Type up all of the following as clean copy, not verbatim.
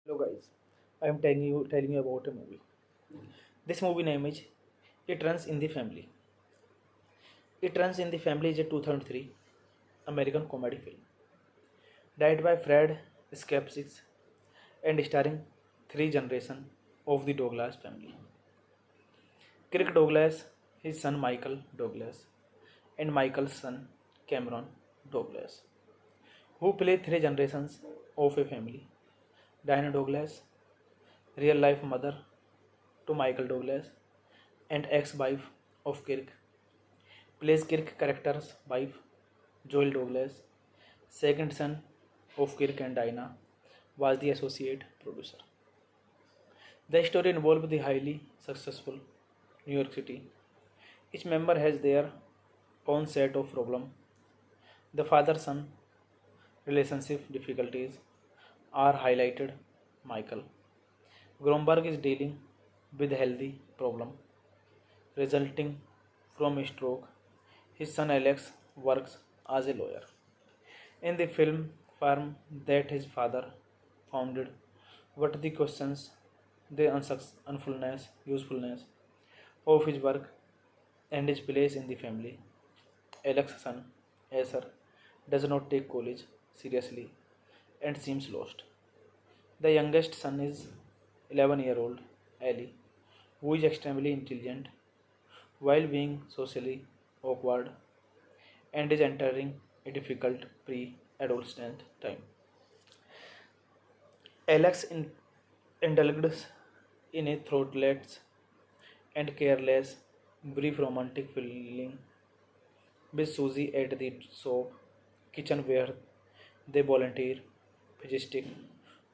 Hello guys, I am telling you about a movie. This movie name is It Runs in the Family. It Runs in the Family is a 2003 American comedy film, directed by Fred Skepsis and starring three generations of the Douglas family: Kirk Douglas, his son Michael Douglas, and Michael's son Cameron Douglas, who play three generations of a family. Diana Douglas, real life mother to Michael Douglas and ex-wife of Kirk, plays Kirk character's wife, Joel Douglas, second son of Kirk and Dinah, was the associate producer. The story involved the highly successful New York City. Each member has their own set of problems. The father-son relationship difficulties are highlighted. Michael Gromberg is dealing with a healthy problem resulting from a stroke. His son Alex works as a lawyer in the film firm that his father founded. What the questions the usefulness of his work and his place in the family. Alex's son, Acer, does not take college seriously and seems lost. The youngest son is 11-year-old Ali, who is extremely intelligent while being socially awkward and is entering a difficult pre-adolescent time. Alex indulged in a thoughtless and careless, brief romantic feeling with Susie at the soap kitchen where they volunteer. Physistic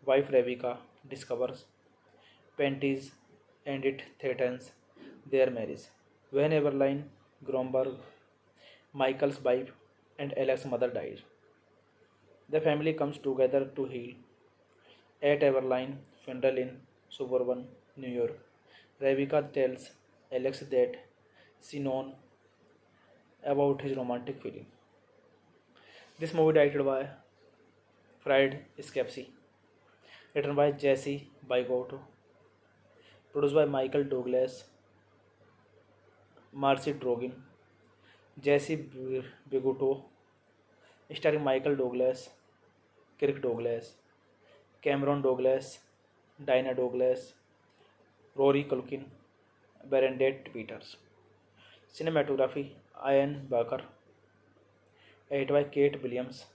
wife Rebecca discovers panties and it threatens their marriage. When Eberline Gromberg, Michael's wife, and Alex's mother dies, the family comes together to heal. At Everline funeral in suburban New York, Rebecca tells Alex that she knows about his romantic feeling. This movie directed by Fred Skepsi, written by Jesse Bygotto, produced by Michael Douglas, Marcy Drogin, Jesse Bigotto, starring Michael Douglas, Kirk Douglas, Cameron Douglas, Dinah Douglas, Rory Culkin, Bernadette Peters. Cinematography Ian Barker. Edited by Kate Williams.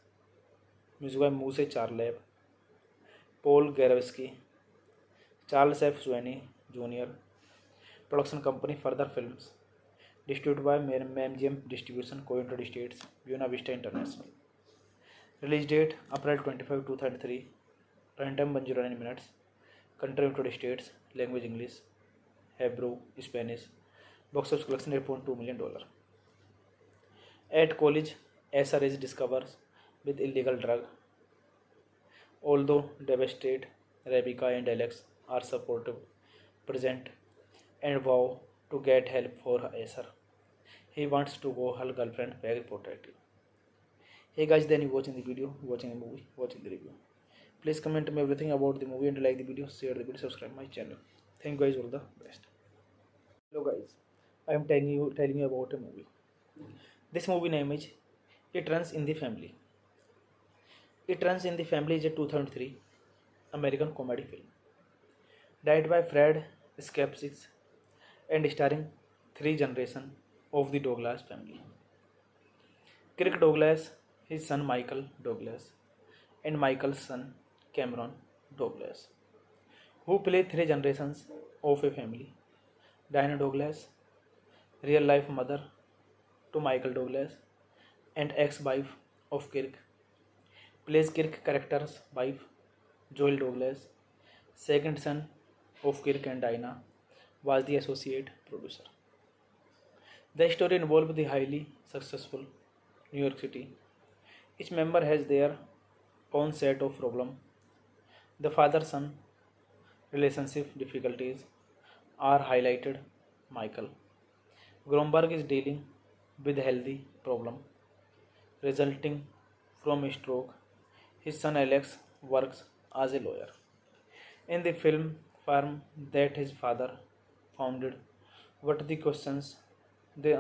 Music by Muse Charleb, Paul Garavsky, Charles F. Sweeney Jr. Production company Further Films. Distributed by MGM Distribution, Co-United States, Buena Vista International. Release date April 25, 2003. Runtime 109 minutes. Country United States. Language English, Hebrew, Spanish. Box office collection $8.2 million. At college, Asher is discovered with illegal drug. Although devastated, Rebecca and Alex are supportive, present, and vow to get help for Asher. He wants to go her girlfriend very protective. Hey guys, then you watching the video, watching the movie, watching the review. Please comment me everything about the movie and like the video, share the video, subscribe my channel. Thank you guys, all the best. Hello guys, I am telling you about a movie. This movie name is It Runs in the Family. It Runs in the Family is a 2003 American comedy film. Directed by Fred Skepsis and starring three generations of the Douglas family. Kirk Douglas, his son Michael Douglas, and Michael's son Cameron Douglas, who play three generations of a family. Diana Douglas, real life mother to Michael Douglas and ex-wife of Kirk, plays Kirk character's wife, Joel Douglas. Second son of Kirk and Diana was the associate producer. The story involves the highly successful New York City. Each member has their own set of problems. The father-son relationship difficulties are highlighted. Michael Gromberg is dealing with a healthy problem resulting from a stroke. His son Alex works as a lawyer in the film firm that his father founded. What the questions the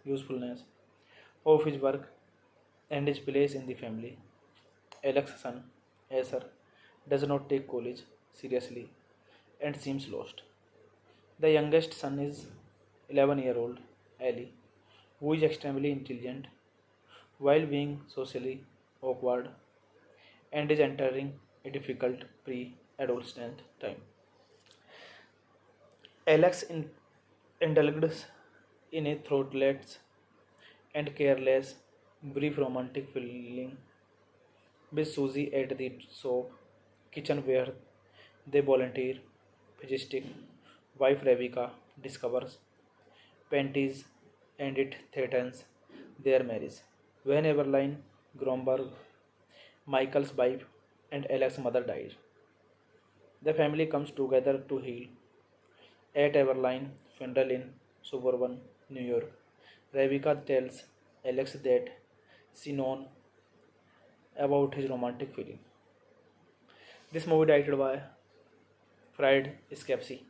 usefulness of his work and his place in the family. Alex's son, Asher, does not take college seriously and seems lost. The youngest son is 11-year-old Ellie, who is extremely intelligent while being socially awkward and is entering a difficult pre-adolescent time. Alex indulges in a thoughtless and careless, brief romantic feeling with Susie at the soap kitchen where they volunteer. Physistic wife Rebecca discovers panties and it threatens their marriage. When Evelyn Gromberg, Michael's wife and Alex's mother dies, the family comes together to heal. At Everline funeral in suburban New York, Rebecca tells Alex that she knows about his romantic feeling. This movie directed by Fred Skepsis,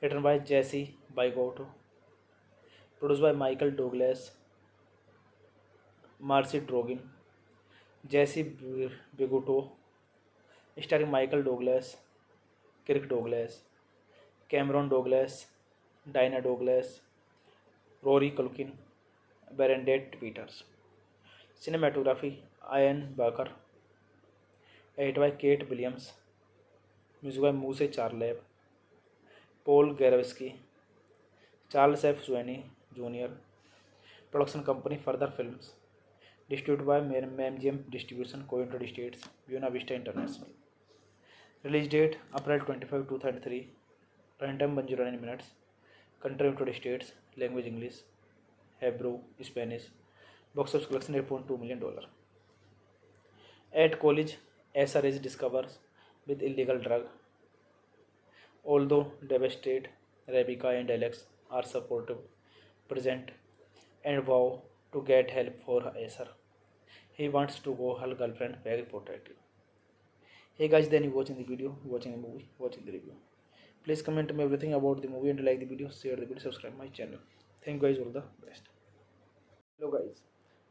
written by Jesse Bigotto, produced by Michael Douglas, Marcy Drogin, Jesse Bigotto, starring Michael Douglas, Kirk Douglas, Cameron Douglas, Diana Douglas, Rory Culkin, Bernadette Peters. Cinematography Ian Barker. Edited by Kate Williams. Music by Muse Charleb, Paul Garavsky, Charles F. Sweeney Jr. Production company Further Films. Distributed by MGM Distribution, Co-United States, Buena Vista International. Release date April 25, 2003. Runtime 109 minutes. Country United States. Language English, Hebrew, Spanish. Box office collection $8.2 million. At college, Asher is discovered with illegal drug. Although devastated, Rebecca and Alex are supportive, present, and vow to get help for Asher. He wants to go her girlfriend very protective. Hey guys, then you watching the video, watching the movie, watching the review. Please comment me everything about the movie and like the video, share the video, subscribe my channel. Thank you guys, all the best. Hello guys,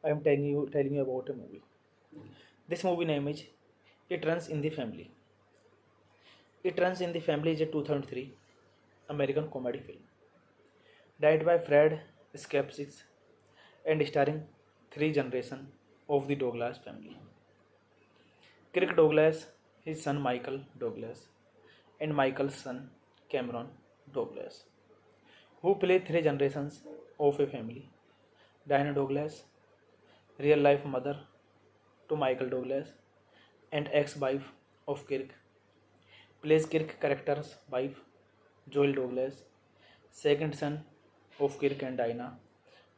I am telling you about a movie. This movie name is It Runs in the Family. It Runs in the Family is a 2003 American comedy film. Directed by Fred Skepsis and starring three generations of the Douglas family. Kirk Douglas, his son Michael Douglas, and Michael's son Cameron Douglas, who play three generations of a family. Diana Douglas, real life mother to Michael Douglas and ex-wife of Kirk, plays Kirk character's wife, Joel Douglas. Second son of Kirk and Diana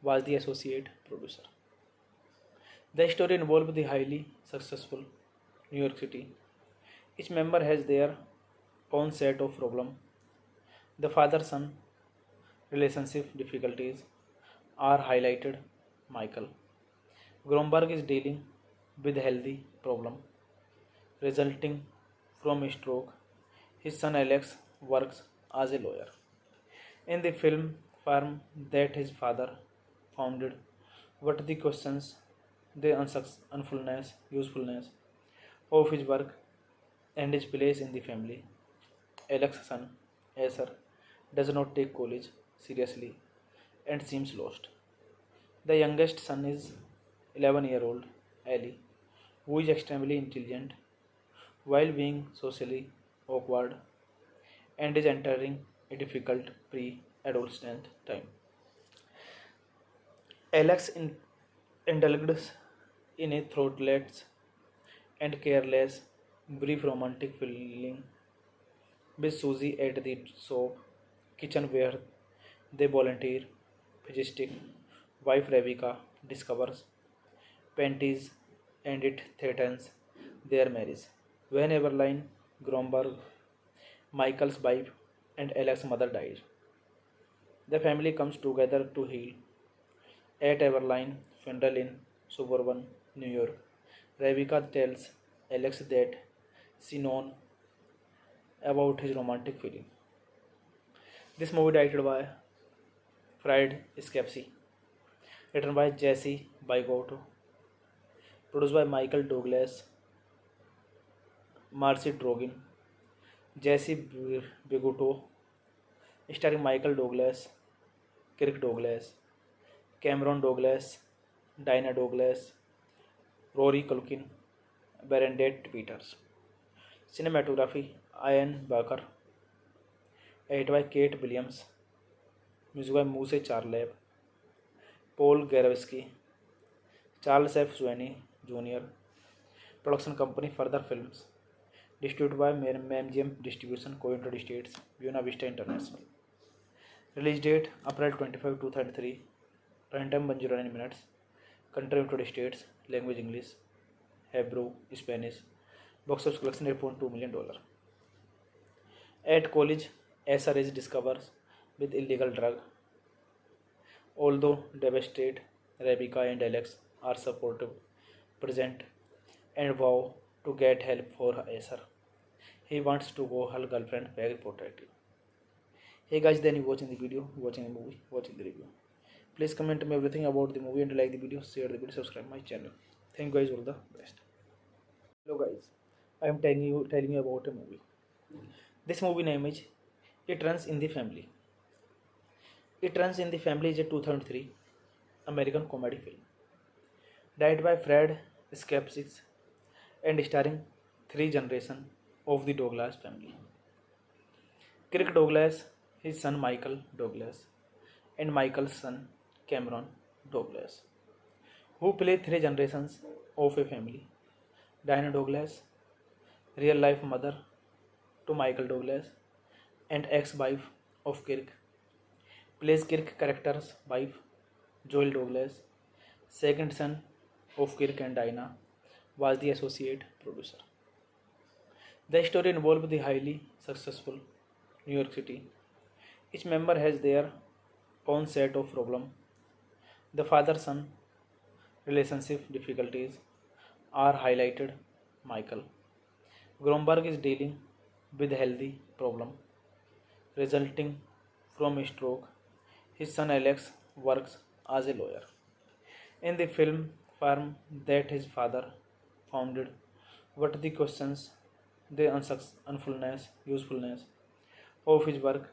was the associate producer. The story involved the highly successful New York City. Each member has their own set of problems. The father-son relationship difficulties are highlighted. Michael Gromberg is dealing with a healthy problem resulting from a stroke. His son Alex works as a lawyer in the film firm that his father founded. What the questions, the unsuccessfulness, usefulness of his work and his place in the family. Alex's son, Acer, does not take college seriously and seems lost. The youngest son is 11-year-old Ali, who is extremely intelligent while being socially awkward and is entering a difficult pre-adolescent time. Alex indulges in a thoughtless and careless, brief romantic feeling with Susie at the soap kitchen where they volunteer. Physistic wife Rebecca discovers panties and it threatens their marriage. When Evelyn Gromberg, Michael's wife, and Alex's mother dies, the family comes together to heal. At Everline funeral in suburban New York, Rebecca tells Alex that she knows about his romantic feeling. This movie directed by Fred Skepsi, written by Jesse Bygotto, produced by Michael Douglas, Marcy Drogin, Jesse Bigotto, starring Michael Douglas, Kirk Douglas, Cameron Douglas, Dinah Douglas, Rory Culkin, Bernadette Peters. Cinematography Ian Barker, edited by Kate Williams, music by Muse Charleb, Paul Garavsky, Charles F. Sweeney Jr., production company Further Films, distributed by MGM Distribution, Co-United States, Buena Vista International. Release date April 25, 2003. Runtime 109 minutes. Country United States. Language English, Hebrew, Spanish. Box office collection $8.2 million. At college, Acer is discovered with illegal drug. Although devastated, Rebecca and Alex are supportive, present, and vow to get help for Acer. He wants to go her girlfriend very protective. Hey guys, then you watching the video, watching the movie, watching the review. Please comment me everything about the movie and like the video, share the video, subscribe my channel. Thank you guys, all the best. Hello guys, I am telling you about a movie. This movie name is It Runs in the Family. It Runs in the Family is a 2003 American comedy film. Directed by Fred Skepsis and starring three generations of the Douglas family. Kirk Douglas, his son Michael Douglas, and Michael's son Cameron Douglas, who play three generations of a family. Diana Douglas, real life mother to Michael Douglas and ex-wife of Kirk, plays Kirk character's wife, Joel Douglas. Second son of Kirk and Diana was the associate producer. The story involved the highly successful New York City. Each member has their own set of problems. The father-son relationship difficulties are highlighted. Michael Gromberg is dealing with a healthy problem resulting from a stroke. His son Alex works as a lawyer in the film firm that his father founded. What the questions, the unsuccessfulness, usefulness of his work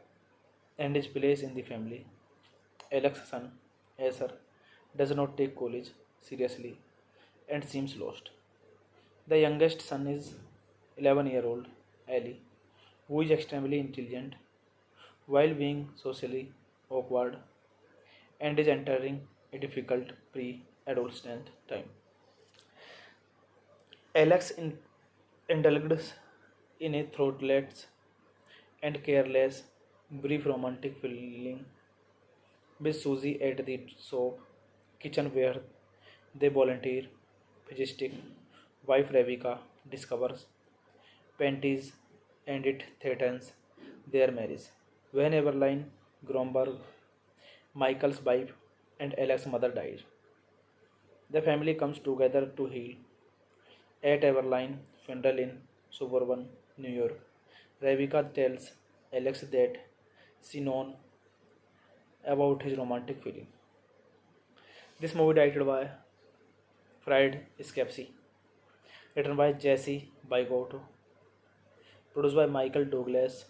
and his place in the family. Alex's son, Acer, does not take college seriously and seems lost. The youngest son is 11-year-old Ali, who is extremely intelligent while being socially awkward and is entering a difficult pre-adolescent time. Alex indulges in a thoughtless and careless, brief romantic feeling with Susie at the soap kitchen where they volunteer. Physistic wife Rebecca discovers panties and it threatens their marriage. When Eberline Gromberg, Michael's wife, and Alex's mother dies, the family comes together to heal. At Everline funeral in suburban New York, Rebecca tells Alex that she knows about his romantic feeling. This movie directed by Fried Scapsi, written by Jesse Bygotto, produced by Michael Douglas,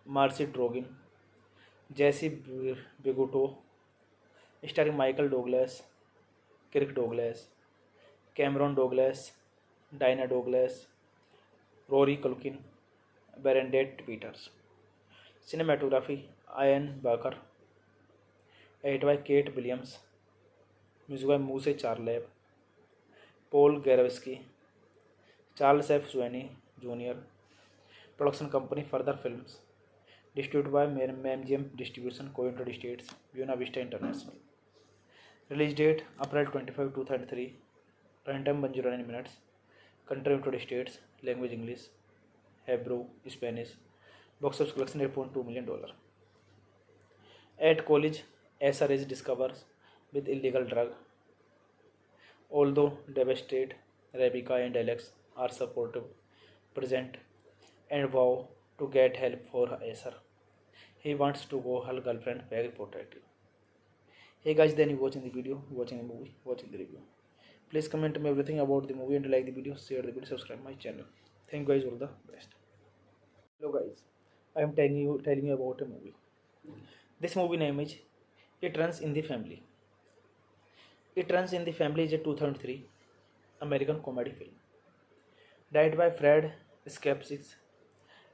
Marcy Drogin, Jesse Bigotto, starring Michael Douglas, Kirk Douglas, Cameron Douglas, Dinah Douglas, Rory Culkin, Bernadette Peters. Cinematography Ian Barker, edited by Kate Williams, music by Muse Charleb, Paul Garavsky, Charles F. Sweeney Jr., production company Further Films, distributed by MGM Distribution, Co-United States, Buena Vista International. Release date April 25, 2003. Runtime 109 minutes. Country United States. Language English, Hebrew, Spanish. Box office collection $8.2 million. At college, Acer is discovered with illegal drug. Although devastated, Rebecca and Alex are supportive, present, and vow to get help for Acer. He wants to go her girlfriend very protective. Hey guys, then you watching the video, watching the movie, watching the review. Please comment me everything about the movie and like the video, share the video, subscribe my channel. Thank you guys, all the best. Hello guys, I am telling you about a movie. This movie name is It Runs in the Family. It Runs in the Family is a 2003 American comedy film. Directed by Fred Skepsis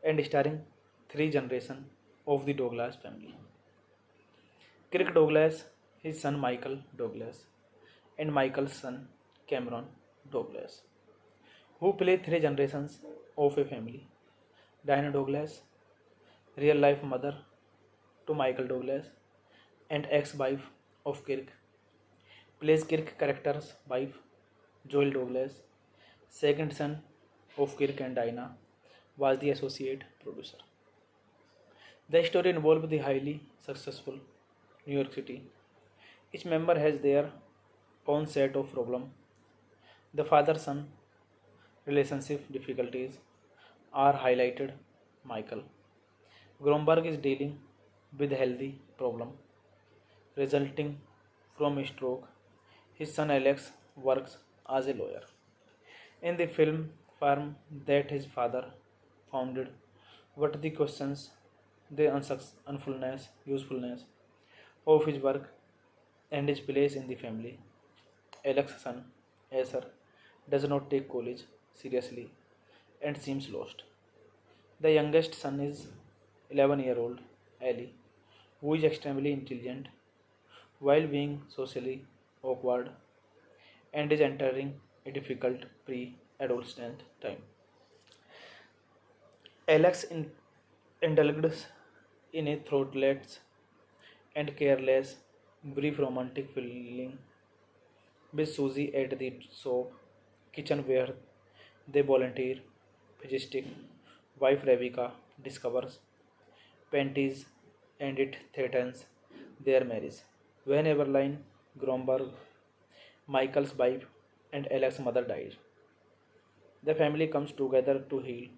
and starring three generations of the Douglas family. Kirk Douglas, his son Michael Douglas, and Michael's son Cameron Douglas, who play three generations of a family. Diana Douglas, real life mother to Michael Douglas and ex-wife of Kirk, plays Kirk character's wife, Joel Douglas. Second son of Kirk and Dinah was the associate producer. The story involves the highly successful New York City. Each member has their own set of problems. The father-son relationship difficulties are highlighted. Michael Gromberg is dealing with a healthy problem resulting from a stroke. His son Alex works as a lawyer in the film firm that his father founded. What the questions the usefulness of his work and his place in the family. Alex's son, Acer, does not take college seriously and seems lost. The youngest son is 11-year-old Ali, who is extremely intelligent while being socially awkward and is entering a difficult pre-adolescent time. Alex indulges in a thoughtless and careless, brief romantic feeling with Susie at the soap kitchen where they volunteer. Physistic wife Rebecca discovers panties and it threatens their marriage. When Everline Gromberg, Michael's wife, and Alex's mother dies, the family comes together to heal.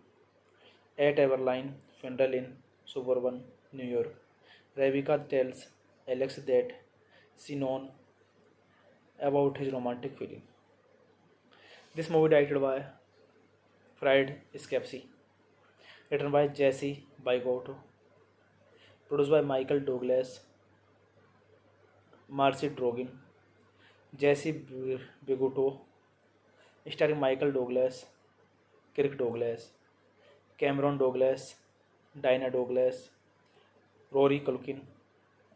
At Everline funeral in suburban New York, Rebecca tells Alex that she knows about his romantic feeling. This movie directed by Fried Scapsi, written by Jesse Bygotto, produced by Michael Douglas, Marcy Drogin, Jesse Bigotto, starring Michael Douglas, Kirk Douglas, Cameron Douglas, Dinah Douglas, Rory Culkin,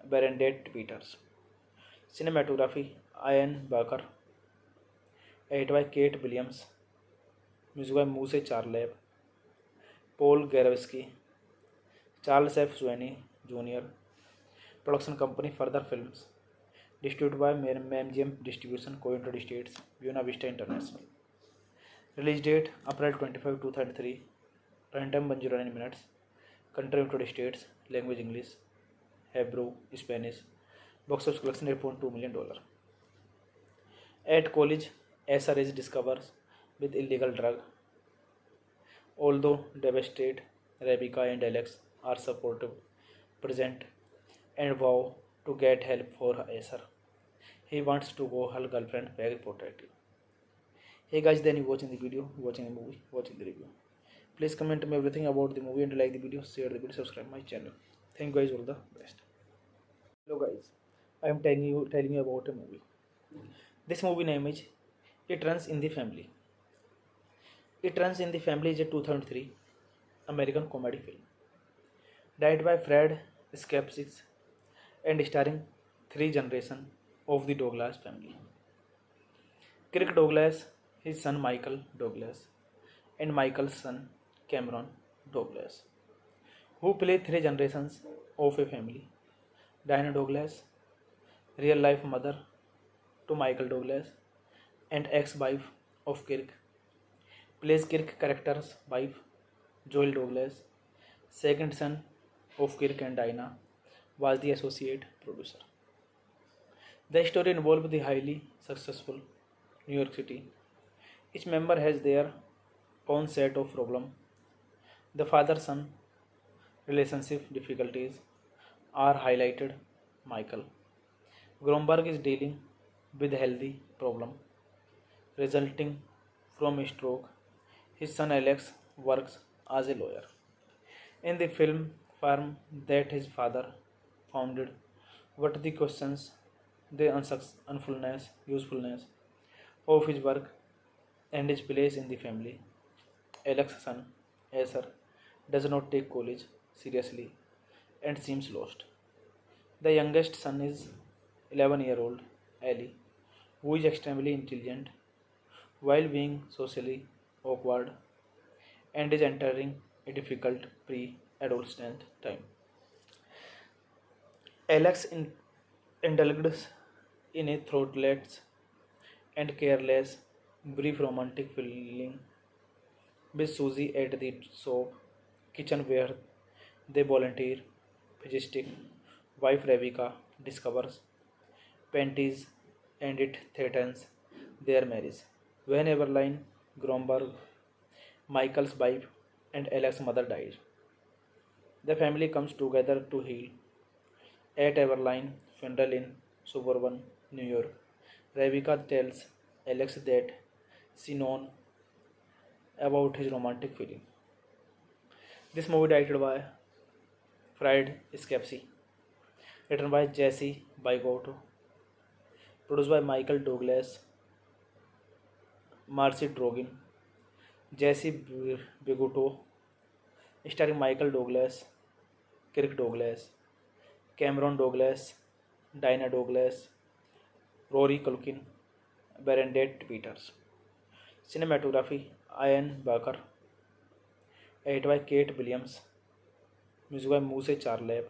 Bernadette Peters. Cinematography Ian Barker, edited by Kate Williams, music by Muse Charleb, Paul Garavsky, Charles F. Sweeney Jr. Production company Further Films. Distributed by MGM Distribution, Co-United States, Buena Vista International. Release date April 25, 2003. Runtime 109 minutes. Country United States. Language English. Hebrew, Spanish. Box office collection $8.2 million. At college, SRS discovers with illegal drug. Although devastated, Rebecca and Alex are supportive, present, and vow to get help for Acer. He wants to go her girlfriend very protective. Hey guys, then you watching the video, watching the movie, watching the review. Please comment me everything about the movie and like the video, share the video, subscribe my channel. Thank you guys, all the best. Hello guys, I am telling you about a movie. This movie name is It Runs in the Family. It Runs in the Family is a 2003 American comedy film. Directed by Fred Skepsis and starring three generations of the Douglas family. Kirk Douglas, his son Michael Douglas, and Michael's son Cameron Douglas, who play three generations of a family. Dinah Douglas, real life mother to Michael Douglas and ex-wife of Kirk, plays Kirk character's wife, Joel Douglas, second son of Kirk and Dinah, was the associate producer. The story involves the highly successful New York City. Each member has their own set of problems. The father-son relationship difficulties are highlighted. Michael Gromberg is dealing with a healthy problem resulting from a stroke. His son Alex works as a lawyer in the film firm that his father founded. What the questions the usefulness of his work and his place in the family. Alex's son, Acer, does not take college seriously and seems lost. The youngest son is 11-year-old Ali, who is extremely intelligent while being socially awkward and is entering a difficult pre-adolescent time. Alex indulged in a thoughtless and careless, brief romantic feeling with Susie at the shop kitchen where they volunteer. Physistic wife Rebecca discovers panties and it threatens their marriage. When Eberline Gromberg, Michael's wife, and Alex's mother dies, the family comes together to heal. At Everline funeral in suburban New York, Rebecca tells Alex that she knows about his romantic feeling. This movie directed by Fred Skepsis, written by Jesse Bigotto, produced by Michael Douglas, Marcy Drogin, Jesse Bigotto, starring Michael Douglas, Kirk Douglas, Cameron Douglas, Dinah Douglas, Rory Culkin, Bernadette Peters. Cinematography Ian Barker, edited by Kate Williams, music by Muse Charleb,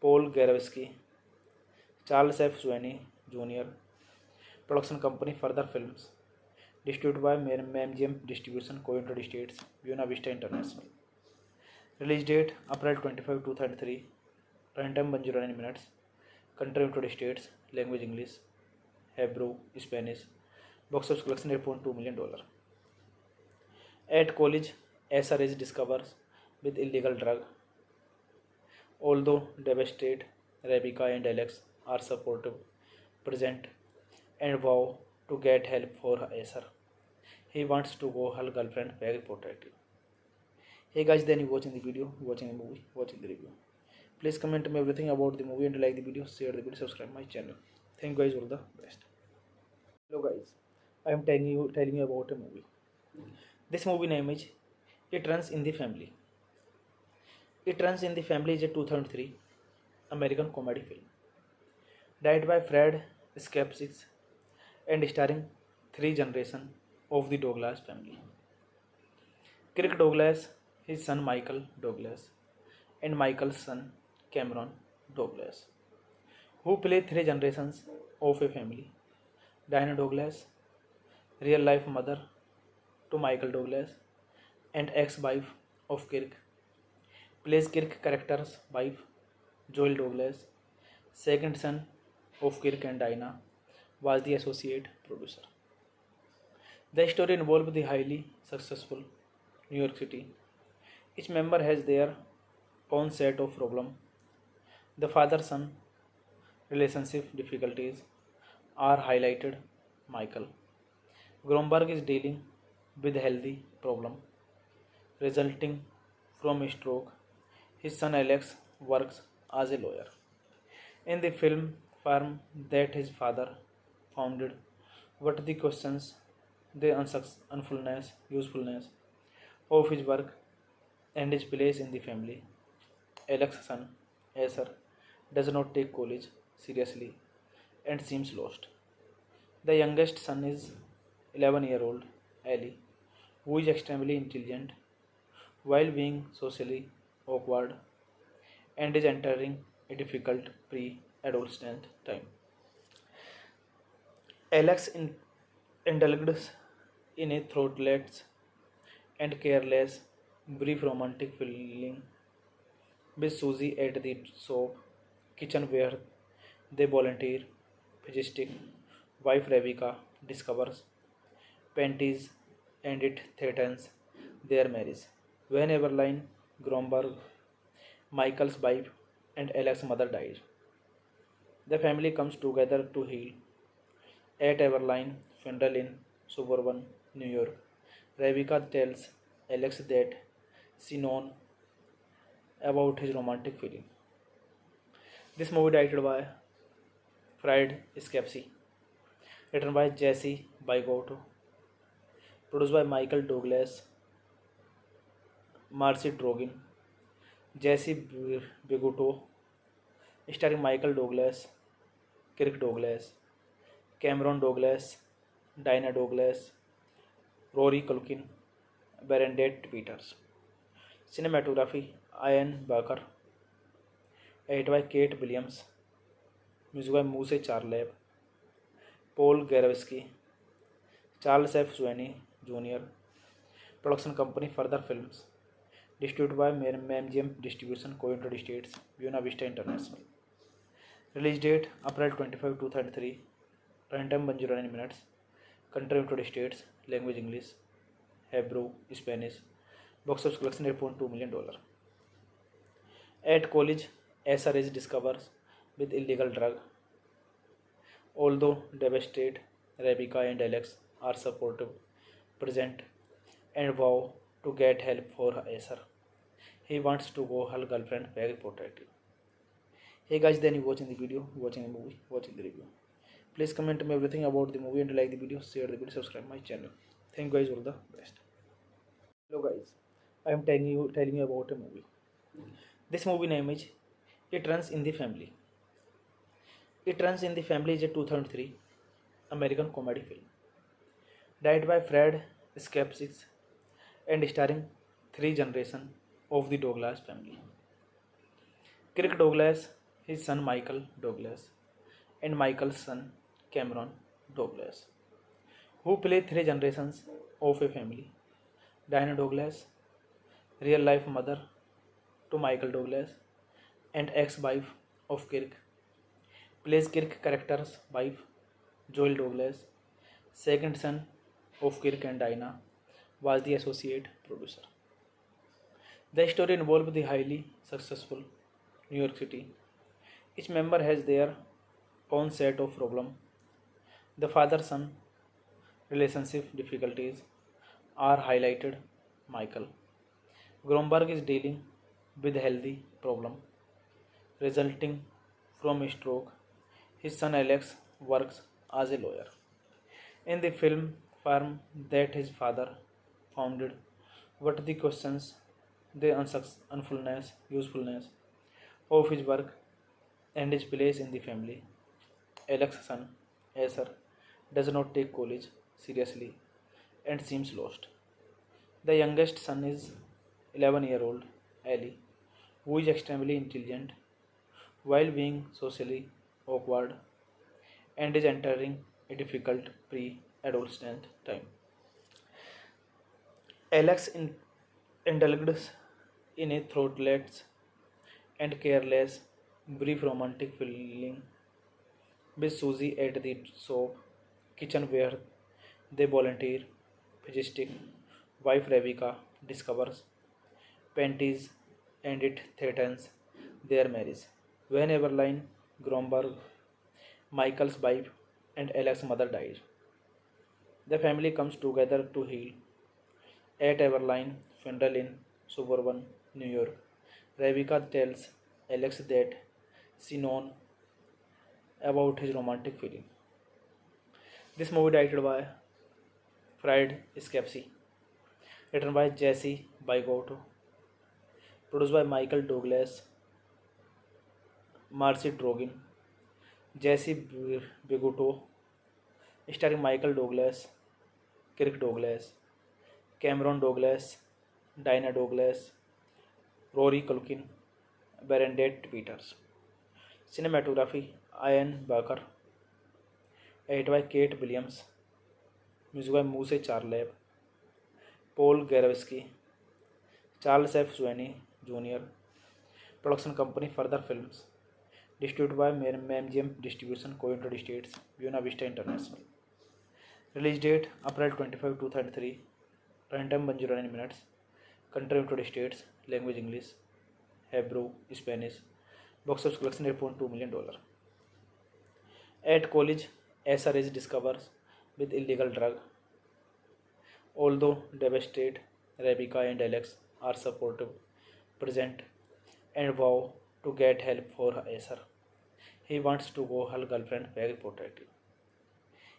Paul Garavsky, Charles F. Sweeney Jr. Production company Further Films. Distributed by MGM Distribution, Co-United States, Buena Vista International. Release date April 25, 2003. Runtime 109 minutes. Country United States. Language English. Hebrew, Spanish. Box office collection $8.2 million. At college, SRS discovers with illegal drug. Although devastated, Rebecca and Alex are supportive, present, and vow to get help for Acer. He wants to go her girlfriend very protective. Hey guys, then you watching the video, watching the movie, watching the review. Please comment me everything about the movie and like the video, share the video, subscribe my channel. Thank you guys, all the best. Hello guys, I am telling you about a movie. This movie name is It Runs in the Family. It Runs in the Family is a 2003 American comedy film. Directed by Fred Skepsis and starring three generations of the Douglas family. Kirk Douglas, his son Michael Douglas, and Michael's son Cameron Douglas, who play three generations of a family. Diana Douglas, real life mother to Michael Douglas and ex-wife of Kirk, plays Kirk character's wife, Joel Douglas. Second son of Kirk and Diana was the associate producer. The story involves the highly successful New York City. Each member has their own set of problems. The father-son relationship difficulties are highlighted. Michael Gromberg is dealing with a healthy problem resulting from a stroke. His son Alex works as a lawyer in the film firm that his father founded. What the questions the usefulness of his work and his place in the family. Alex's son, Acer, does not take college seriously and seems lost. The youngest son is 11-year-old Ali, who is extremely intelligent while being socially awkward and is entering a difficult pre-adolescent time. Alex indulges in a thoughtless and careless, brief romantic feeling with Susie at the soap kitchen where they volunteer. Physistic wife Rebecca discovers panties and it threatens their marriage. When Evelyn Gromberg, Michael's wife and Alex's mother dies, the family comes together to heal. At Everline funeral in suburban New York, Rebecca tells Alex that she knows about his romantic feeling. This movie directed by Fred Skepsi, written by Jesse Bygotto, produced by Michael Douglas, Marcy Drogin, Jesse Bygotto, starring Michael Douglas, Kirk Douglas, Cameron Douglas, Dinah Douglas, Rory Culkin, Bernadette Peters. Cinematography Ian Barker, edited by Kate Williams, music by Muse Charleb, Paul Garavsky, Charles F. Sweeney Jr., production company Further Films, distributed by MGM Distribution, Co-United States, Buena Vista International. Release date April 25, 2003. Runtime 109 minutes. Country United States. Language English, Hebrew, Spanish. Box office collection $8.2 million. At college, Acer is discovered with illegal drug. Although devastated, Rebecca and Alex are supportive, present, and vow to get help for Acer. He wants to go her girlfriend very protective. Hey guys, then you watching the video, watching the movie, watching the review. Please comment me everything about the movie and like the video, share the video, subscribe my channel. Thank you guys, all the best. Hello guys, I am telling you about a movie. This movie name is It Runs in the Family. It Runs in the Family is a 2003 American comedy film. Directed by Fred Skepsis and starring three generations of the Douglas family. Kirk Douglas, his son Michael Douglas, and Michael's son Cameron Douglas, who play three generations of a family. Diana Douglas, real life mother to Michael Douglas and ex-wife of Kirk, plays Kirk character's wife, Joel Douglas. Second son of Kirk and Diana was the associate producer. The story involves the highly successful New York City. Each member has their own set of problems. The father-son relationship difficulties are highlighted. Michael Gromberg is dealing with a healthy problem resulting from a stroke. His son Alex works as a lawyer. In the film, firm that his father founded, what the questions, the usefulness of his work and his place in the family. Alex's son, Acer, does not take college seriously and seems lost. The youngest son is 11-year-old Ali, who is extremely intelligent while being socially awkward and is entering a difficult pre-adolescent time. Alex indulges in a thoughtless and careless, brief romantic feeling with Susie at the soap kitchen where they volunteer. Physical wife Rebecca discovers panties and it threatens their marriage. When Eberline Gromberg, Michael's wife, and Alex's mother dies, the family comes together to heal. At Everline funeral in suburban New York, Rebecca tells Alex that she knows about his romantic feeling. This movie directed by Fred Scapsi, written by Jesse Bygotto, produced by Michael Douglas, Marcy Drogin, Jesse Bigotto, starring Michael Douglas, Kirk Douglas, Cameron Douglas, Dinah Douglas, Rory Culkin, Bernadette Peters. Cinematography Ian Barker, edited by Kate Williams, music by Muse Charleb, Paul Garovsky, Charles F. Sweeney Jr., production company Further Films, distributed by MGM Distribution, Co-United States, Buena Vista International. Release date April 25, 2003. Runtime 109 minutes. Country United States. Language English, Hebrew, Spanish. Box office collection $8.2 million. At college, Acer is discovered with illegal drug. Although devastated, Rebecca and Alex are supportive, present, and vow to get help for Acer. He wants to go her girlfriend very protective.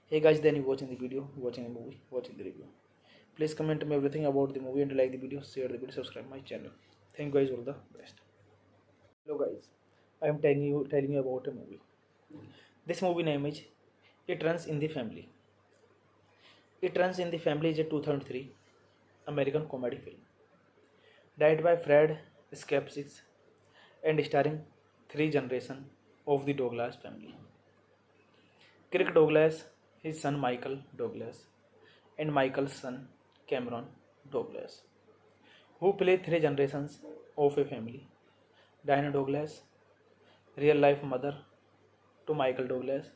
Hey guys, then you watching the video, watching the movie, watching the review. Please comment me everything about the movie and like the video, share the video, subscribe my channel. Thank you guys, all the best. Hello guys, I am telling you about a movie. This movie name is It Runs in the Family. It Runs in the Family is a 2003 American comedy film, directed by Fred Skepsis and starring three generations of the Douglas family. Kirk Douglas, his son Michael Douglas, and Michael's son Cameron Douglas, who play three generations of a family. Dinah Douglas, real life mother to Michael Douglas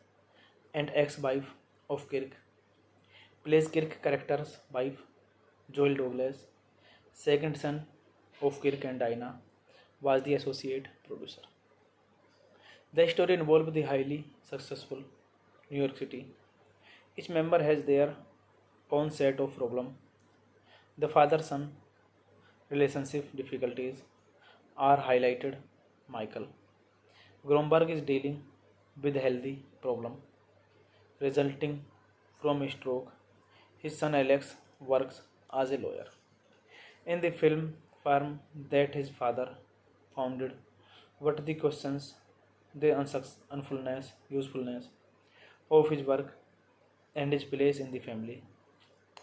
and ex-wife of Kirk, plays Kirk character's wife, Joel Douglas, second son of Kirk and Dinah, was the associate producer. The story involves the highly successful New York City. Each member has their own set of problems. The father-son relationship difficulties are highlighted. Michael Gromberg is dealing with a healthy problem resulting from a stroke. His son Alex works as a lawyer. In the film, firm that his father founded, what the questions, the usefulness of his work and his place in the family.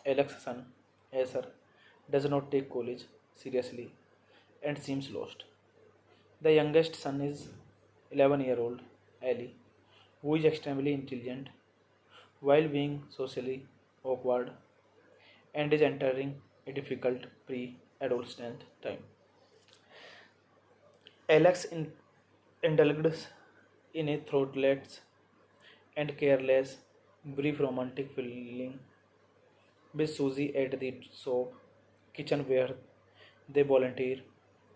Alex's son, Acer, does not take college seriously and seems lost. The youngest son is 11-year-old Ali, who is extremely intelligent while being socially awkward and is entering a difficult pre-adolescent time. Alex indulges in a thoughtless and careless, brief romantic feeling with Susie at the soap kitchen where they volunteer.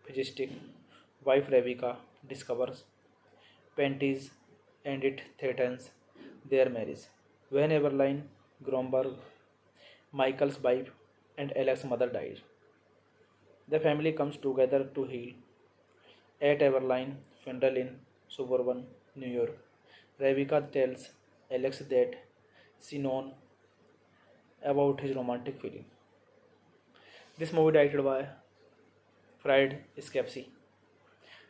Physical wife Rebecca discovers panties and it threatens their marriage. When Eberline Gromberg, Michael's wife, and Alex's mother dies, the family comes together to heal. At Everline funeral in suburban New York. Rebecca tells Alex that she knows about his romantic feeling. This movie directed by Fred Scapsi,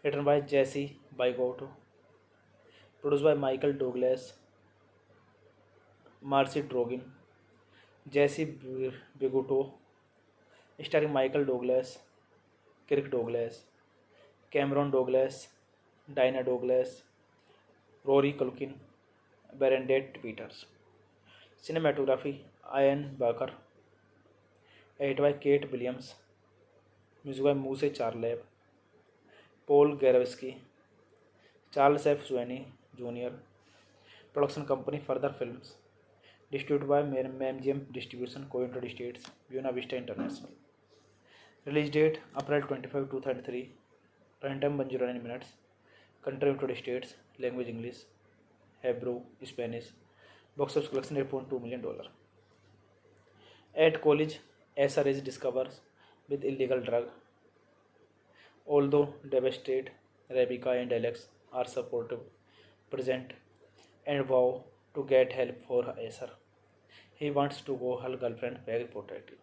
written by Jesse Bygotto, produced by Michael Douglas, Marcy Drogin, Jesse Bigotto, starring Michael Douglas, Kirk Douglas, Cameron Douglas, Dinah Douglas, Rory Culkin, Bernadette Peters. Cinematography Ian Barker, edited by Kate Williams, music by Muse Charleb, Paul Garavsky, Charles F. Sweeney Jr., production company Further Films, distributed by MGM Distribution, Co-United States, Buena Vista International. Release date April 25, 2003. Runtime 109 minutes. Country United States. Language English, Hebrew, Spanish. Box office collection $8.2 million. At college, Asher is discovered with illegal drug. Although devastated, Rebecca and Alex are supportive, present, and vow to get help for Asher. He wants to go her girlfriend very protective.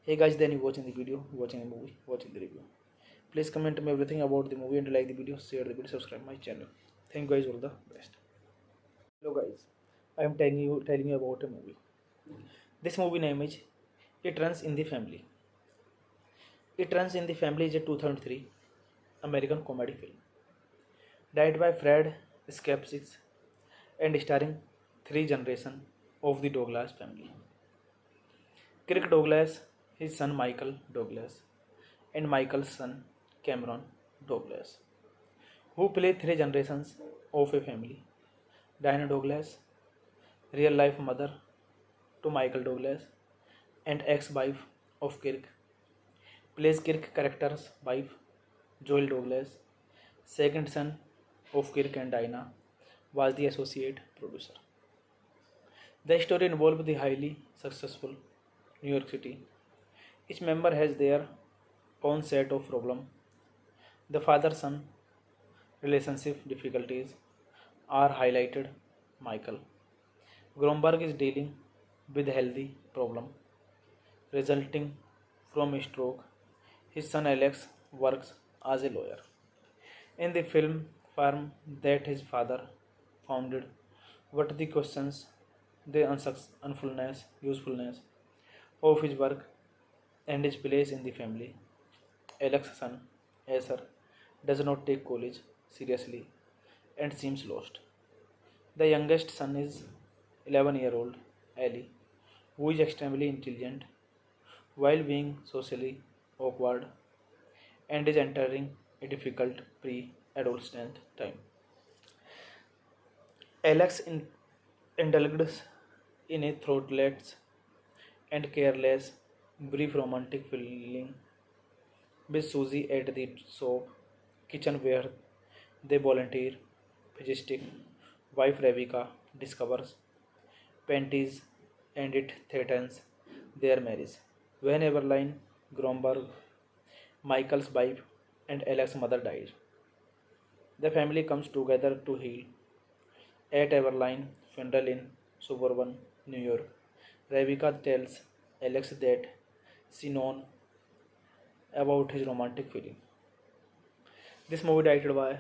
Hey guys, then you watching the video, watching the movie, watching the review. Please comment me everything about the movie and like the video, share the video, subscribe my channel. Thank you guys, all the best. Hello guys, I am telling you about a movie. This movie name is It Runs in the Family. It Runs in the Family is a 2003 American comedy film. Directed by Fred Skepsis and starring three generations of the Douglas family. Kirk Douglas, his son Michael Douglas, and Michael's son Cameron Douglas, who play three generations of a family. Dinah Douglas, real life mother to Michael Douglas and ex-wife of Kirk, plays Kirk character's wife, Joel Douglas. Second son of Kirk and Dinah was the associate producer. The story involves the highly successful New York City. Each member has their own set of problems. The father-son relationship difficulties are highlighted. Michael Gromberg is dealing with a healthy problem resulting from a stroke. His son Alex works as a lawyer in the film firm that his father founded. What the questions the usefulness of his work and his place in the family. Alex's son, Asher, does not take college seriously and seems lost. The youngest son is 11-year-old Ali, who is extremely intelligent while being socially awkward and is entering a difficult pre-adolescent time. Alex indulges in a thoughtless and careless, brief romantic feeling with Susie at the soap kitchen where they volunteer. Physistic wife Rebecca discovers panties and it threatens their marriage. When Evelyn Gromberg, Michael's wife and Alex's mother dies, the family comes together to heal. At Evelyn's funeral in suburban New York, Rebecca tells Alex that she knows about his romantic feeling. This movie directed by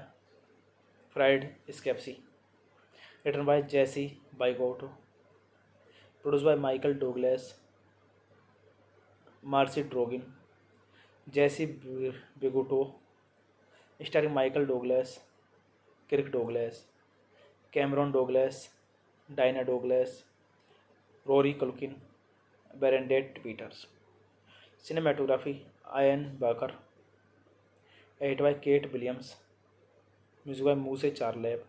Fred Scapsi, written by Jesse Bygotto, produced by Michael Douglas, Marcy Drogin, Jesse Bigotto, starring Michael Douglas, Kirk Douglas, Cameron Douglas, Dinah Douglas, Rory Culkin, Bernadette Peters. Cinematography Ian Barker, edited by Kate Williams, music by Muse Charleb,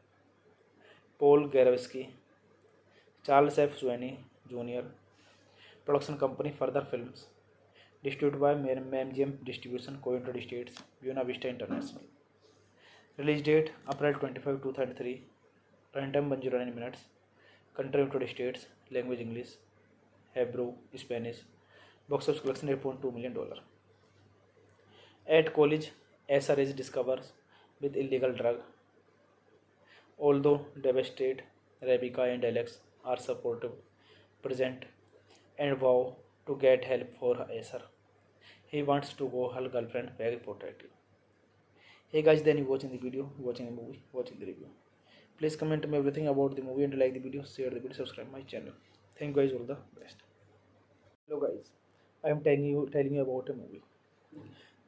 Paul Garavsky, Charles F. Sweeney Jr., production company Further Films, distributed by MGM Distribution, Co-United States, Buena Vista International. Release date April 25, 2003. Runtime 109 minutes. Country United States. Language English, Hebrew, Spanish. Box office collection $8.2 million. At college, Asher is discovered with illegal drug. Although devastated, Rebecca and Alex are supportive, present, and vow to get help for Acer. He wants to go her girlfriend very protective. Hey guys, then you watching the video, watching the movie, watching the review. Please comment me everything about the movie and like the video, share the video, subscribe my channel. Thank you guys, all the best. Hello guys, I am telling you about a movie.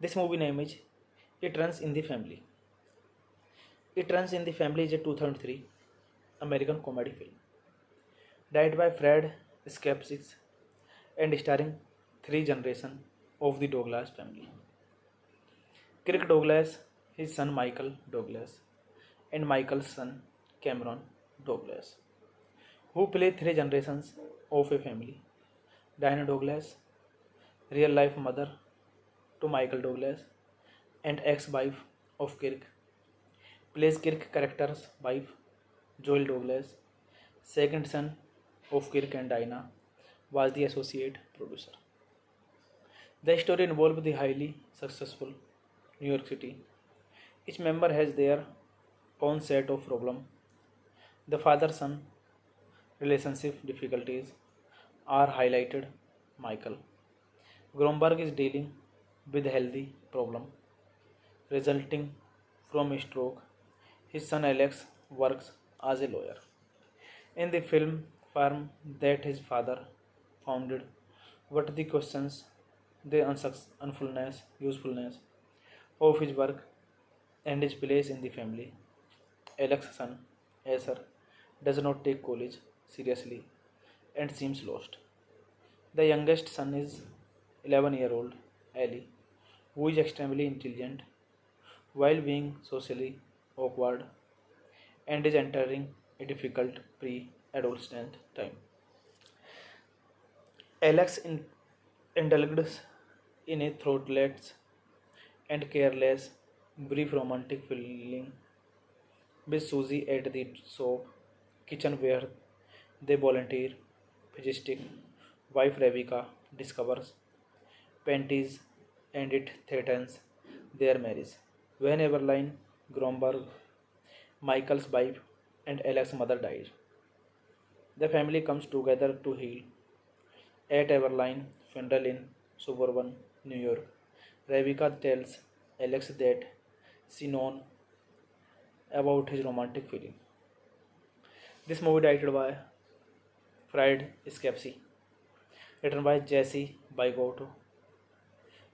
This movie name is It Runs in the Family. It Runs in the Family is a 2003 American comedy film. Directed by Fred Skepsis and starring three generations of the Douglas family. Kirk Douglas, his son Michael Douglas, and Michael's son Cameron Douglas, who play three generations of a family. Diana Douglas, real life mother to Michael Douglas and ex-wife of Kirk, plays Kirk character's wife, Joel Douglas, second son of Kirk and Diana, was the associate producer. The story involves the highly successful New York City. Each member has their own set of problems. The father-son relationship difficulties are highlighted. Michael Gromberg is dealing with a healthy problem resulting from a stroke. His son Alex works as a lawyer in the film firm that his father founded. What the questions the usefulness of his work and his place in the family. Alex's son, Acer, does not take college seriously and seems lost. The youngest son is 11-year-old Ali, who is extremely intelligent while being socially awkward and is entering a difficult pre-adolescent time. Alex indulges in a thoughtless and careless, brief romantic feeling with Susie at the shop kitchen where they volunteer. Physistic wife Rebecca discovers panties and it threatens their marriage. When Eberline Gromberg, Michael's wife, and Alex's mother dies, the family comes together to heal. At Everline funeral in suburban New York, Rebecca tells Alex that she knows about his romantic feeling. This movie directed by Fred Skepsi, written by Jesse Bygotto,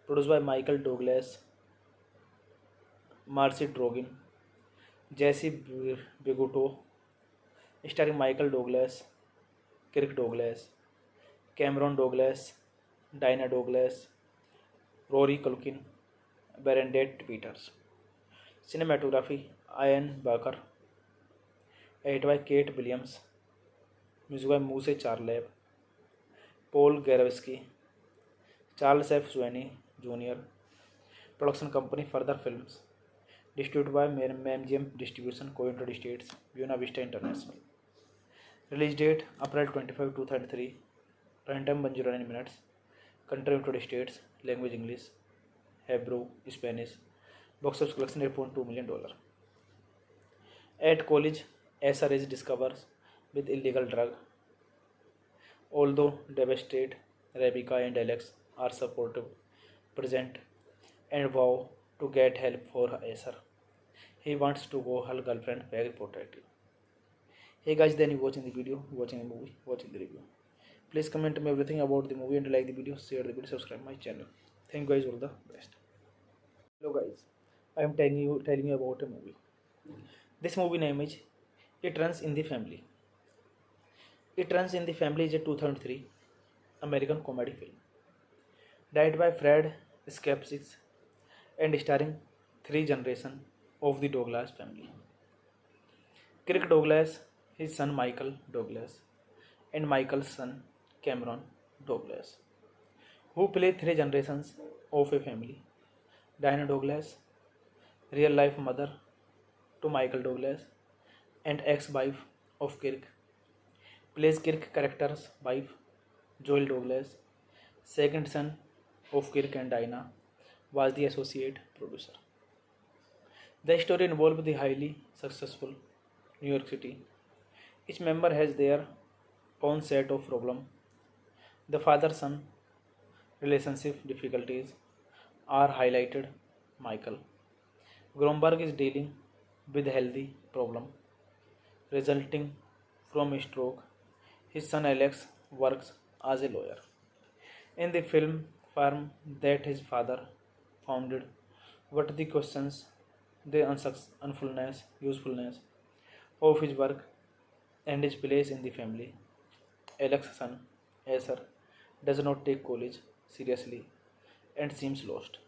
produced by Michael Douglas, Marcy Drogin, Jesse Bigotto, starring Michael Douglas, Kirk Douglas, Cameron Douglas, Dinah Douglas, Rory Culkin, Bernadette Peters. Cinematography Ian Barker, edited by Kate Williams, music by Muse Charleb, Paul Garavsky, Charles F. Sweeney Jr., production company Further Films, distributed by MGM Distribution, Co-United States, Buena Vista International. Release date April 25, 2003. Runtime 109 minutes. Country United States. Language English, Hebrew, Spanish. Box office collection $8.2 million. At college, Acer is discovered with illegal drug. Although devastated, Rebecca and Alex are supportive, present, and vow to get help for Acer. He wants to go her girlfriend very protective. Hey guys, then you watching the video, watching the movie, watching the review. Please comment me everything about the movie and like the video, share the video, subscribe my channel. Thank you guys, all the best. Hello guys, I am telling you about a movie. This movie name is It Runs in the Family. It Runs in the Family is a 2003 American comedy film. Directed by Fred Skepsis and starring three generations of the Douglas family. Kirk Douglas, his son Michael Douglas, and Michael's son Cameron Douglas, who play three generations of a family. Diana Douglas, real life mother to Michael Douglas and ex-wife of Kirk, plays Kirk character's wife, Joel Douglas, second son of Kirk and Diana, was the associate producer. The story involves the highly successful New York City. Each member has their own set of problems. The father-son relationship difficulties are highlighted. Michael Gromberg is dealing with a healthy problem resulting from a stroke. His son Alex works as a lawyer in the film firm that his father founded. What the questions, the unsuccessfulness, usefulness of his work and his place in the family. Alex's son, Acer, does not take college seriously and seems lost.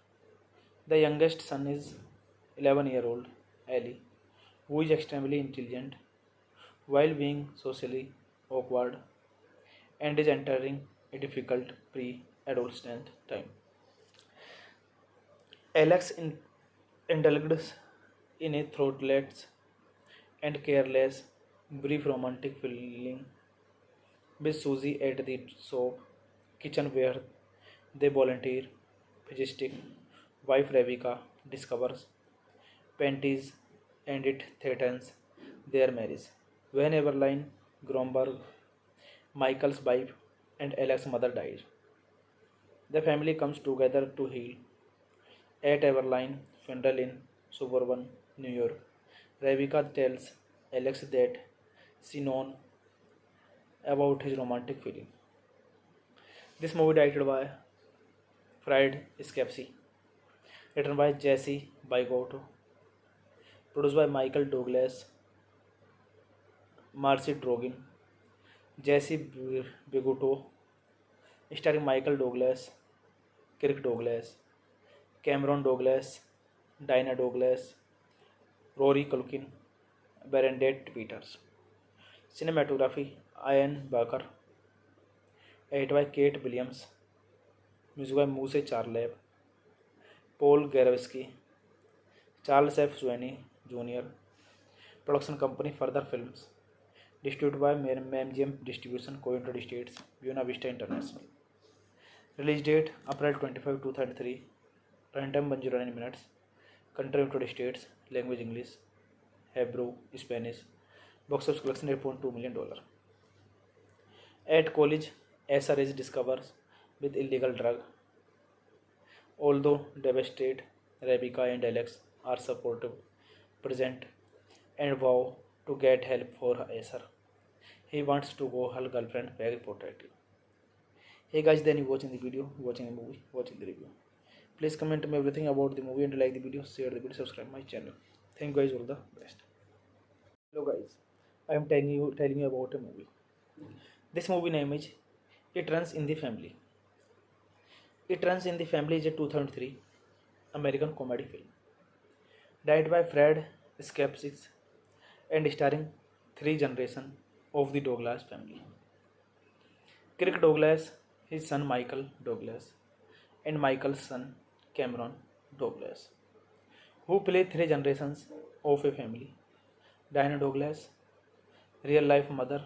The youngest son is 11-year-old Ali, who is extremely intelligent while being socially awkward and is entering a difficult pre-adolescent time. Alex indulges in a thoughtless and careless, brief romantic feeling with Susie at the soap kitchen where they volunteer. Physistic wife Rebecca discovers panties and it threatens their marriage. When Eberline Gromberg, Michael's wife, and Alex's mother dies, the family comes together to heal. At Everline funeral in suburban New York, Rebecca tells Alex that she knows about his romantic feeling. This movie directed by Fred Scapsi, written by Jesse Bygotto, produced by Michael Douglas, Marcy Drogin, Jesse Bigotto, starring Michael Douglas, Kirk Douglas, Cameron Douglas, Dinah Douglas, Rory Culkin, Bernadette Peters. Cinematography Ian Barker, edited by Kate Williams, music by Muse Charleb, Paul Garavsky, Charles F. Sweeney Jr., production company Further Films, distributed by MGM Distribution, Co-United States, Buena Vista International. Release date April 25, 2003. Runtime 109 minutes. Country United States. Language English, Hebrew, Spanish. Box office collection $8.2 million. At college, Acer is discovered with illegal drug. Although devastated, Rebecca and Alex are supportive, present, and vow to get help for Acer. He wants to go her girlfriend very protective. Hey guys, then you watching the video, watching the movie, watching the review. Please comment me everything about the movie and like the video, share the video, subscribe my channel. Thank you guys, all the best. Hello guys, I am telling you about a movie. This movie name is It Runs in the Family. It Runs in the Family is a 2003 American comedy film. Directed by Fred Skepsis and starring three generations of the Douglas family. Kirk Douglas, his son Michael Douglas, and Michael's son Cameron Douglas, who play three generations of a family. Dinah Douglas, real life mother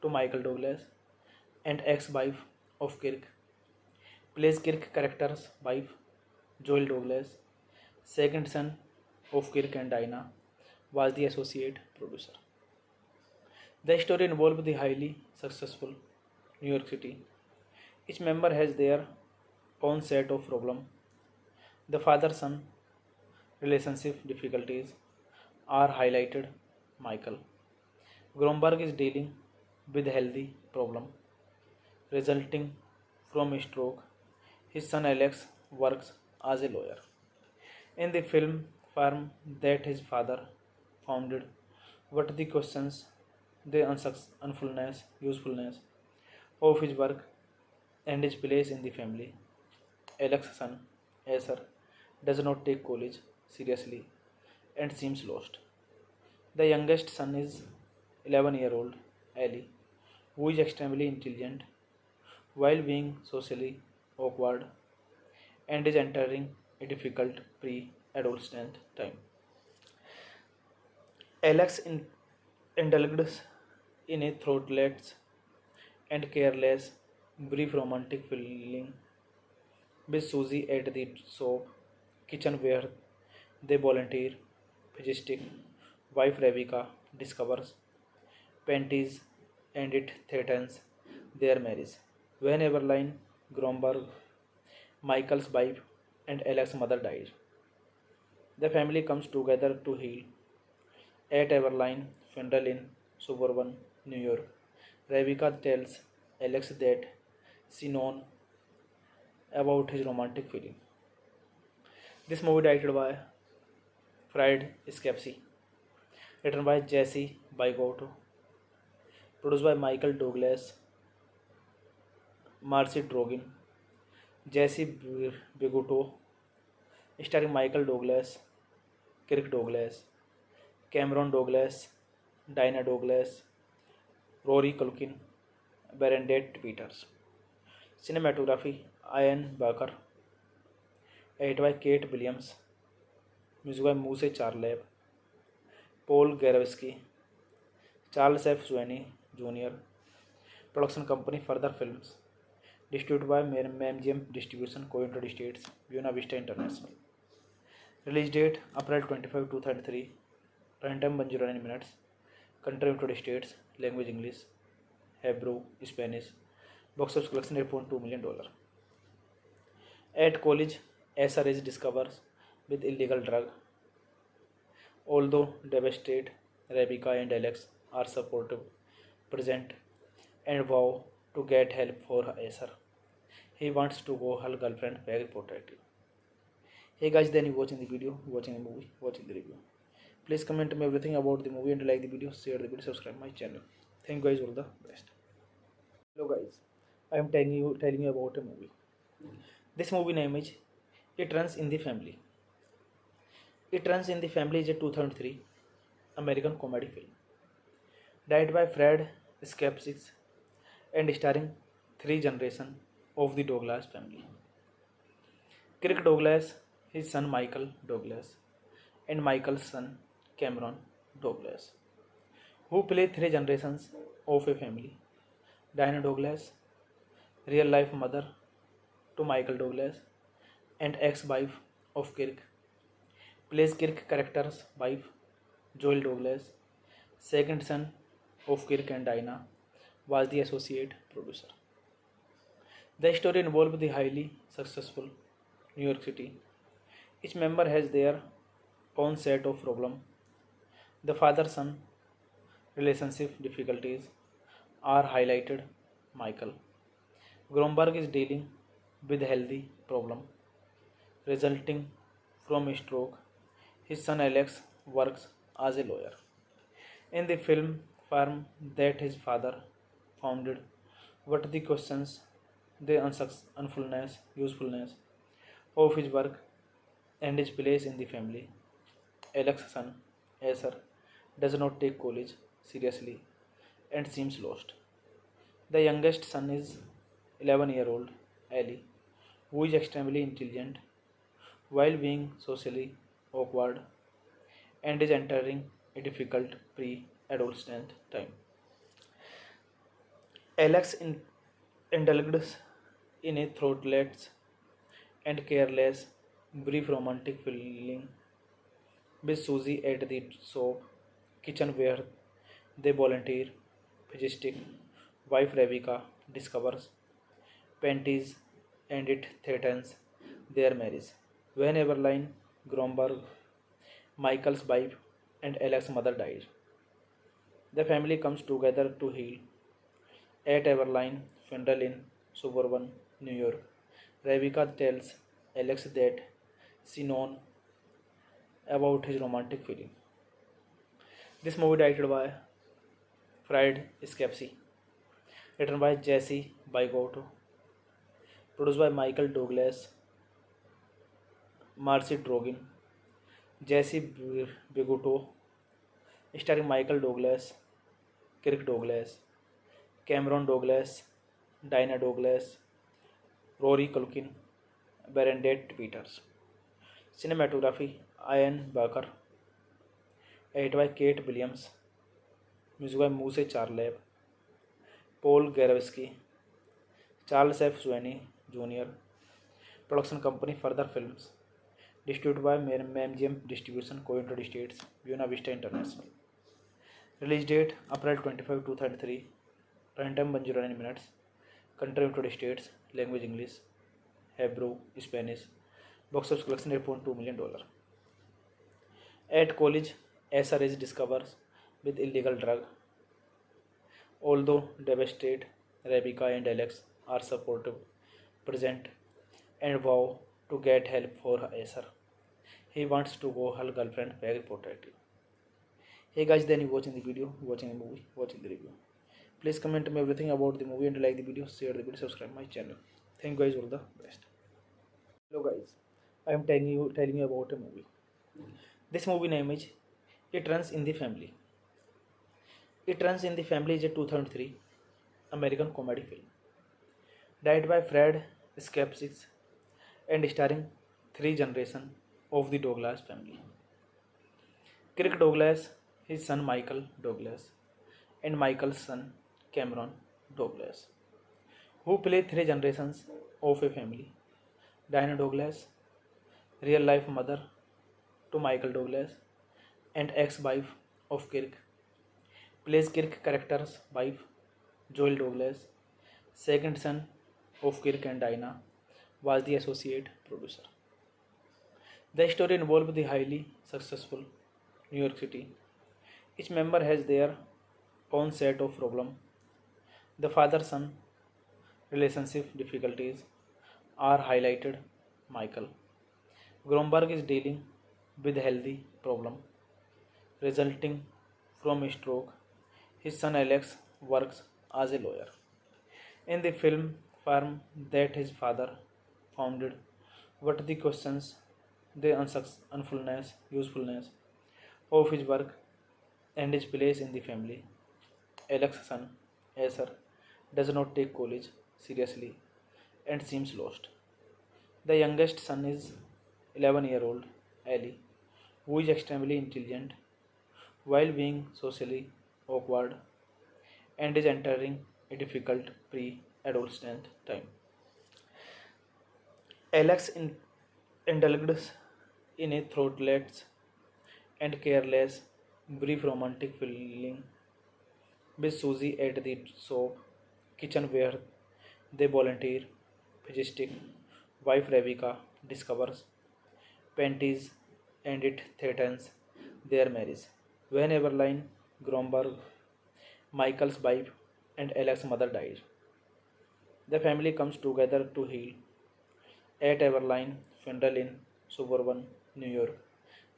to Michael Douglas and ex-wife of Kirk, plays Kirk character's wife, Joel Douglas. Second son of Kirk and Dinah was the associate producer. The story involves the highly successful New York City. Each member has their own set of problems. The father-son relationship difficulties are highlighted. Michael Gromberg is dealing with a healthy problem resulting from a stroke. His son Alex works as a lawyer in the film firm that his father founded. What the questions, the unsuccessfulness, usefulness of his work and his place in the family. Alex's son, Acer, does not take college seriously and seems lost. The youngest son is 11-year-old Ali, who is extremely intelligent while being socially awkward and is entering a difficult pre-adolescent time. Alex indulges in a thoughtless and careless, brief romantic feeling with Susie at the soap kitchen where they volunteer. physicist wife Rebecca discovers panties and it threatens their marriage. When Eberline Gromberg, Michael's wife, and Alex's mother dies, the family comes together to heal. At Everline funeral in suburban New York, Rebecca tells Alex that she knows about his romantic feeling. This movie directed by Fred Scapsi, written by Jesse Bygotto, produced by Michael Douglas, Marcy Drogin, Jesse Bigotto, starring Michael Douglas, Kirk Douglas, Cameron Douglas, Dinah Douglas, Rory Culkin, Bernadette Peters. Cinematography Ian Barker, edited by Kate Williams, music by Muse Charleb, Paul Garavsky, Charles F. Sweeney Jr., production company Further Films, distributed by MGM Distribution, Co-United States, Buena Vista International. Release date April 25, 2003. Runtime 109 minutes. Country United States. Language English, Hebrew, Spanish. Box office collection $8.2 million. At college, Asher is discovered with illegal drug. Although devastated, Rebecca and Alex are supportive, present, and vow to get help for Asher. He wants to go her girlfriend very protective. Hey guys, then you watching the video, watching the movie, watching the review. Please comment me everything about the movie and like the video, share the video, subscribe my channel. Thank you guys, all the best. Hello guys, I am telling you about a movie. This movie name is It Runs in the Family. It Runs in the Family is a 2003 American comedy film, directed by Fred Skepsis and starring three generations of the Douglas family. Kirk Douglas, his son Michael Douglas, and Michael's son Cameron Douglas, who play three generations of a family. Diana Douglas, real life mother to Michael Douglas and ex-wife of Kirk, plays Kirk character's wife, Joel Douglas, second son of Kirk and Dinah, was the associate producer. The story involves the highly successful New York City. Each member has their own set of problems. The father-son relationship difficulties are highlighted. Michael Gromberg is dealing with a healthy problem resulting from a stroke. His son Alex works as a lawyer in the film firm that his father founded. What the questions the usefulness of his work and his place in the family. Alex's son Asher does not take college seriously and seems lost. The youngest son is 11-year-old Ellie, who is extremely intelligent while being socially awkward and is entering a difficult pre-adolescent time. Alex indulges in a thoughtless and careless brief romantic feeling with Susie at the shop kitchen where they volunteer. Physicist wife Rebecca discovers panties and it threatens their marriage. When Eberline Gromberg, Michael's wife, and Alex's mother dies, the family comes together to heal. At Everline funeral in suburban New York, Rebecca tells Alex that she knows about his romantic feeling. This movie directed by Fred Scapsi, written by Jesse Bygotto, produced by Michael Douglas, Marcy Drogin, Jesse Bigotto, starring Michael Douglas, Kirk Douglas, Cameron Douglas, Dinah Douglas, Rory Culkin, Bernadette Peters. Cinematography Ian Barker, edited by Kate Williams, music by Muse Charleb, Paul Garavsky, Charles F. Sweeney Jr., production company Further Films, Distributed by MGM Distribution, Co-United States, Buena Vista International. Release date April 25, 2003. Runtime 109 minutes. Country United States. Language English, Hebrew, Spanish. Box office collection $8.2 million. At college, Asar is discovered with illegal drug. Although devastated, Rebecca and Alex are supportive, present, and vow to get help for Asar. He wants to go her girlfriend very protective. Hey guys, then you watching the video, watching the movie, watching the review. Please comment me everything about the movie and like the video, share the video, subscribe my channel. Thank you guys, all the best. Hello guys, I am telling you about a movie. This movie name is It Runs in the Family. It Runs in the Family is a 2003 American comedy film. Directed by Fred Skepsis and starring three generations of the Douglas family. Kirk Douglas, his son Michael Douglas, and Michael's son Cameron Douglas, who play three generations of a family. Diana Douglas, real life mother to Michael Douglas and ex-wife of Kirk, plays Kirk character's wife, Joel Douglas. Second son of Kirk and Diana was the associate producer. The story involves the highly successful New York City. Each member has their own set of problems. The father-son relationship difficulties are highlighted. Michael Gromberg is dealing with a healthy problem resulting from a stroke. His son Alex works as a lawyer in the film firm that his father founded. What the questions the usefulness of his work and his place in the family. Alex's son, Asar, does not take college seriously and seems lost. The youngest son is 11-year-old Ali, who is extremely intelligent while being socially awkward and is entering a difficult pre-adolescent time. Alex indulges in a thoughtless and careless, brief romantic feeling with Susie at the soap kitchen where they volunteer. Physistic wife Rebecca discovers panties and it threatens their marriage. When Evelyn Gromberg, Michael's wife and Alex's mother dies, the family comes together to heal. At Everline funeral in suburban New York,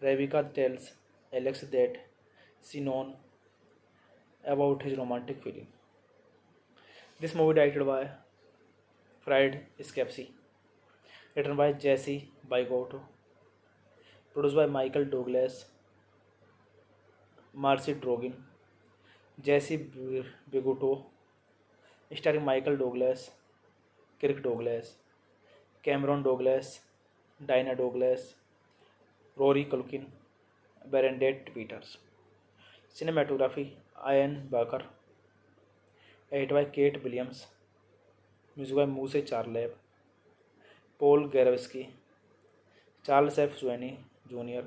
Rebecca tells Alex that she knows about his romantic feeling. This movie directed by Fred Skepsis, written by Jesse Bygotto, produced by Michael Douglas, Marcy Drogin, Jesse Bygotto, starring Michael Douglas, Kirk Douglas, Cameron Douglas, Dinah Douglas, Rory Culkin, Bernadette Peters. Cinematography Ian Barker, edited by Kate Williams, music by Muse Charleb, Paul Garavsky, Charles F. Sweeney Jr.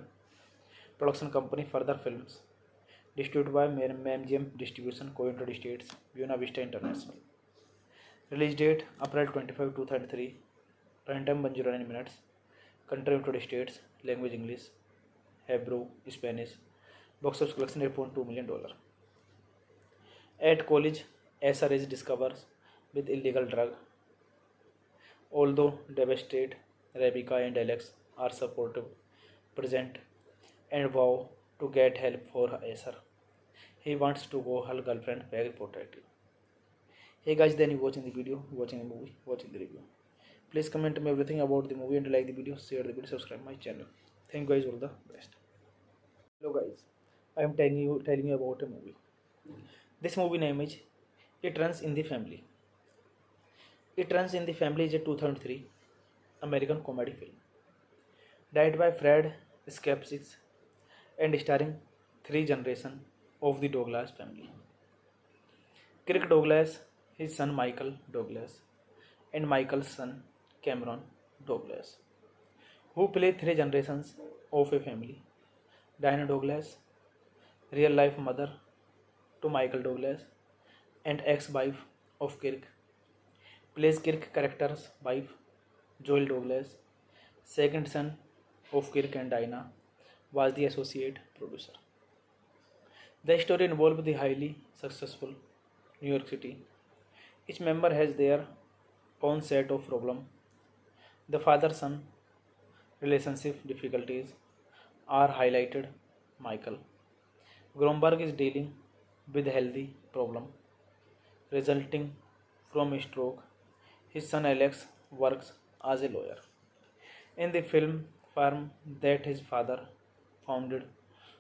Production company Further Films, distributed by MGM Distribution, Co-United States, Buena Vista International. Release date April 25, 2003. Runtime 109 minutes. Country United States. Language English, Hebrew, Spanish. Box office collection $8.2 million. At college, Asar is discovered with illegal drug. Although devastated, Rebecca and Alex are supportive, present, and vow to get help for Asar. He wants to go her girlfriend very protective. Hey guys, then you watching the video, watching the movie, watching the review. Please comment me everything about the movie and like the video, share the video, subscribe my channel. Thank you guys, all the best. Hello guys, I am telling you about a movie. This movie name is It Runs in the Family. It Runs in the Family is a 2003 American comedy film. Directed by Fred Skepsis and starring three generations of the Douglas family. Kirk Douglas, his son Michael Douglas, and Michael's son Cameron Douglas, who play three generations of a family. Diana Douglas, real life mother to Michael Douglas and ex-wife of Kirk, plays Kirk character's wife, Joel Douglas, second son of Kirk and Diana, was the associate producer. The story involved the highly successful New York City. Each member has their own set of problems. The father-son relationship difficulties are highlighted. Michael Gromberg is dealing with healthy problem resulting from a stroke. His son Alex works as a lawyer. In the film, firm that his father founded,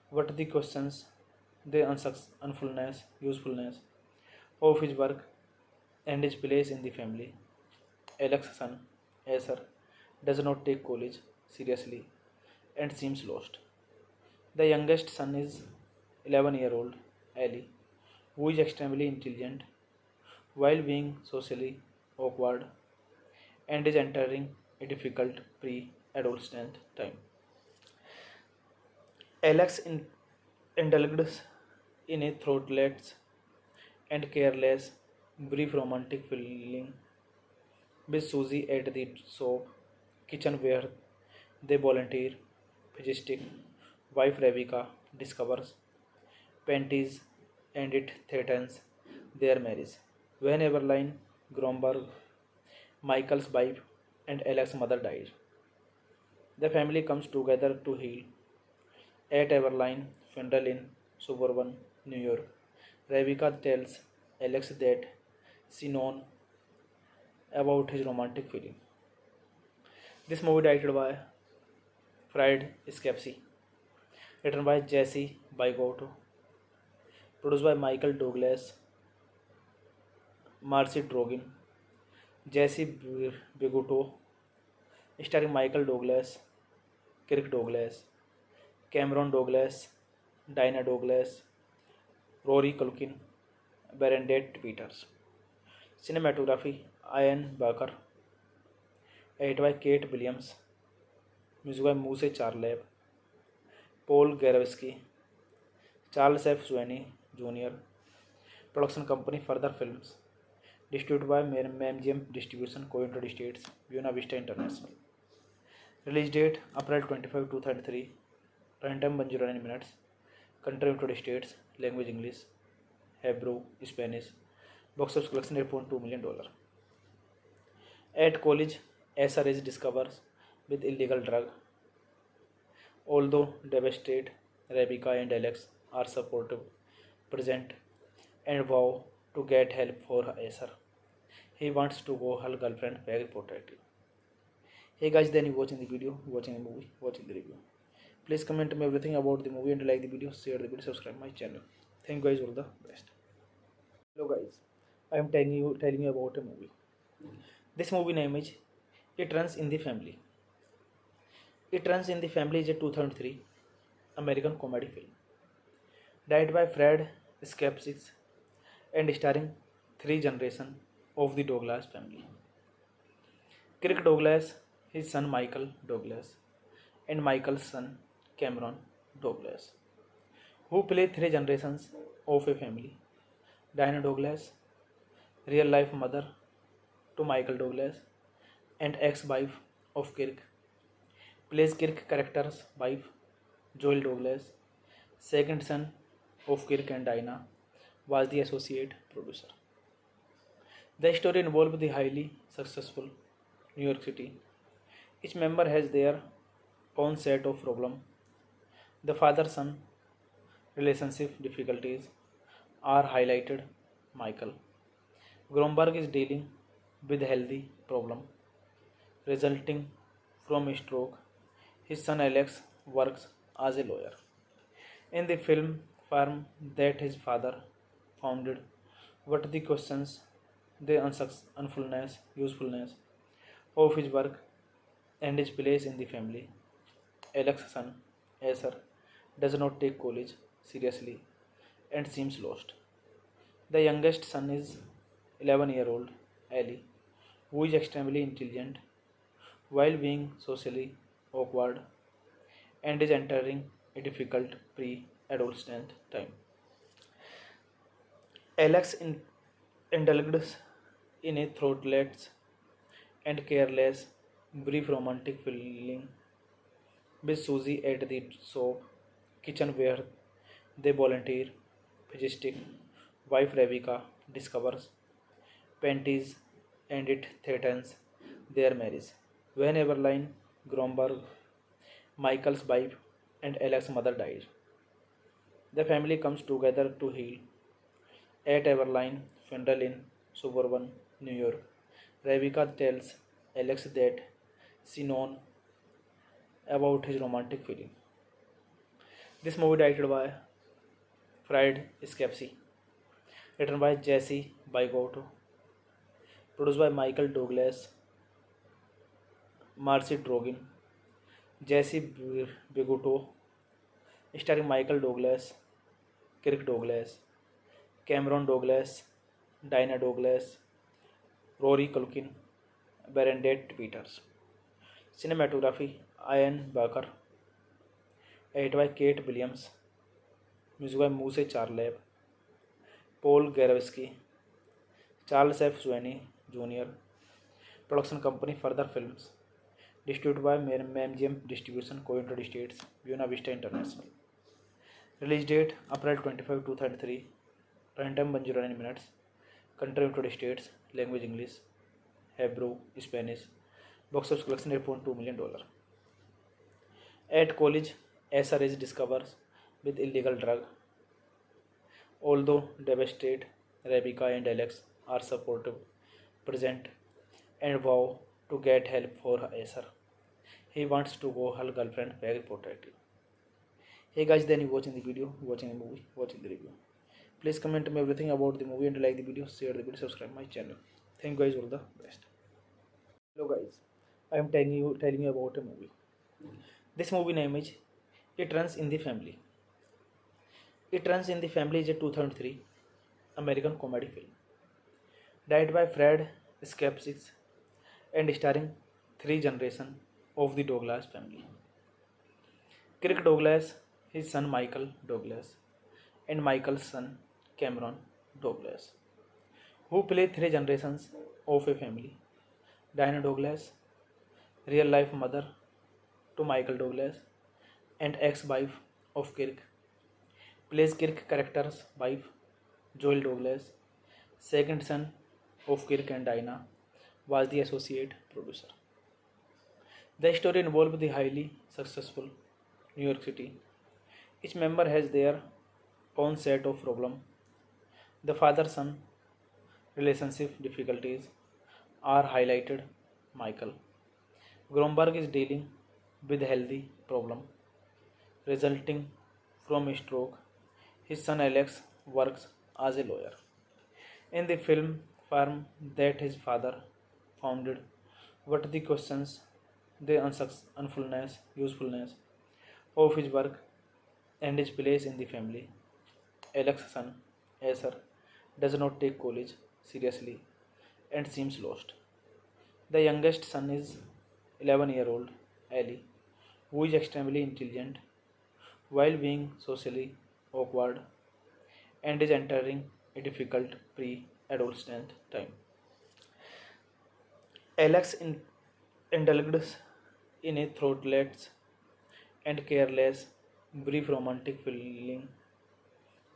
what the questions the unfulness, usefulness of his work and his place in the family. Alex's son, Acer, does not take college seriously and seems lost. The youngest son is 11-year-old Ali, who is extremely intelligent while being socially awkward and is entering a difficult pre-adolescent time. Alex indulged in a thoughtless and careless, brief romantic feeling with Susie at the soap kitchen where they volunteer. Physistic wife Rebecca discovers panties and it threatens their marriage. When Eberline Gromberg, Michael's wife, and Alex's mother dies, the family comes together to heal. At Everline funeral in suburban New York, Rebecca tells Alex that she knows about his romantic feeling. This movie directed by Fred Scapsi, written by Jesse Bygotto, produced by Michael Douglas, Marcy Drogin, Jesse Bigotto, starring Michael Douglas, Kirk Douglas, Cameron Douglas, Dinah Douglas, Rory Culkin, Bernadette Peters. Cinematography Ian Barker, edited by Kate Williams, music by Muse Charleb, Paul Garavsky, Charles F. Sweeney Jr., production company Further Films, distributed by MGM Distribution, Co-United States, Buena Vista International. Release date April 25, 2003. Runtime 109 minutes. Country United States. Language English, Hebrew, Spanish. Box office collection $8.2 million. At college, Acer is discovered with illegal drug. Although devastated, Rebecca and Alex are supportive, present, and vow to get help for Acer. He wants to go her girlfriend very protective. Hey guys, then you watching the video, watching the movie, watching the review. Please comment me everything about the movie and like the video, share the video, subscribe my channel. Thank you guys, all the best. Hello guys, I am telling you about a movie. This movie name is It Runs in the Family. It Runs in the Family is a 2003 American comedy film. Directed by Fred Skepsis and starring three generations of the Douglas family. Kirk Douglas, his son Michael Douglas, and Michael's son Cameron Douglas, who play three generations of a family. Diana Douglas, real life mother to Michael Douglas and ex-wife of Kirk, plays Kirk character's wife, Joel Douglas, second son of Kirk and Diana, was the associate producer. The story involved the highly successful New York City. Each member has their own set of problems. The father-son relationship difficulties are highlighted. Michael Gromberg is dealing with healthy problem resulting from a stroke. His son Alex works as a lawyer. In the film, firm that his father founded, what the questions the unfulness, usefulness of his work and his place in the family. Alex's son, Acer, does not take college seriously and seems lost. The youngest son is 11-year-old Ali, who is extremely intelligent while being socially awkward, and is entering a difficult pre-adolescent time. Alex indulges in a throatless and careless, brief romantic feeling with Susie at the soap kitchen where they volunteer. Physical wife Rebecca discovers panties and it threatens their marriage. When Evelyn Gromberg, Michael's wife, and Alex's mother dies, the family comes together to heal. At Everline funeral in suburban New York, Rebecca tells Alex that she knows about his romantic feeling. This movie directed by Fred Scapsi, written by Jesse Bygotto, produced by Michael Douglas, Marcy Drogin, Jesse Bigotto, starring Michael Douglas, Kirk Douglas, Cameron Douglas, Dinah Douglas, Rory Culkin, Bernadette Peters. Cinematography Ian Barker, edited by Kate Williams, music by Muse Charleb, Paul Garavsky, Charles F. Sweeney Jr., production company Further Films, distributed by MGM Distribution, Co-United States, Buena Vista International. Release date April 25, 2003. Runtime 109 minutes. Country United States. Language English, Hebrew, Spanish. Box office collection $8.2 million. At college, Asher is discovered with illegal drug. Although devastated, Rebecca and Alex are supportive, present, and vow to get help for Asher. He wants to go her girlfriend very protective. Hey guys, then you watching the video, watching the movie, watching the review. Please comment me everything about the movie and like the video, share the video, subscribe my channel. Thank you guys, all the best. Hello guys, I am telling you about a movie. This movie name is It Runs in the Family. It Runs in the Family is a 2003 American comedy film. Directed by Fred Skepsis and starring three generations of the Douglas family. Kirk Douglas, his son Michael Douglas, and Michael's son Cameron Douglas, who play three generations of a family. Diana Douglas, real life mother to Michael Douglas and ex-wife of Kirk, plays Kirk character's wife, Joel Douglas, second son of Kirk and Diana, was the associate producer. The story involves the highly successful New York City. Each member has their own set of problems. The father-son relationship difficulties are highlighted. Michael Gromberg is dealing with a healthy problem resulting from a stroke. His son Alex works as a lawyer in the film firm that his father founded. What the questions the usefulness of his work and his place in the family. Alex's son, Asher, does not take college seriously and seems lost. The youngest son is 11-year-old Ali, who is extremely intelligent while being socially awkward and is entering a difficult pre-adolescent time. Alex indulges in a throatless and careless, brief romantic feeling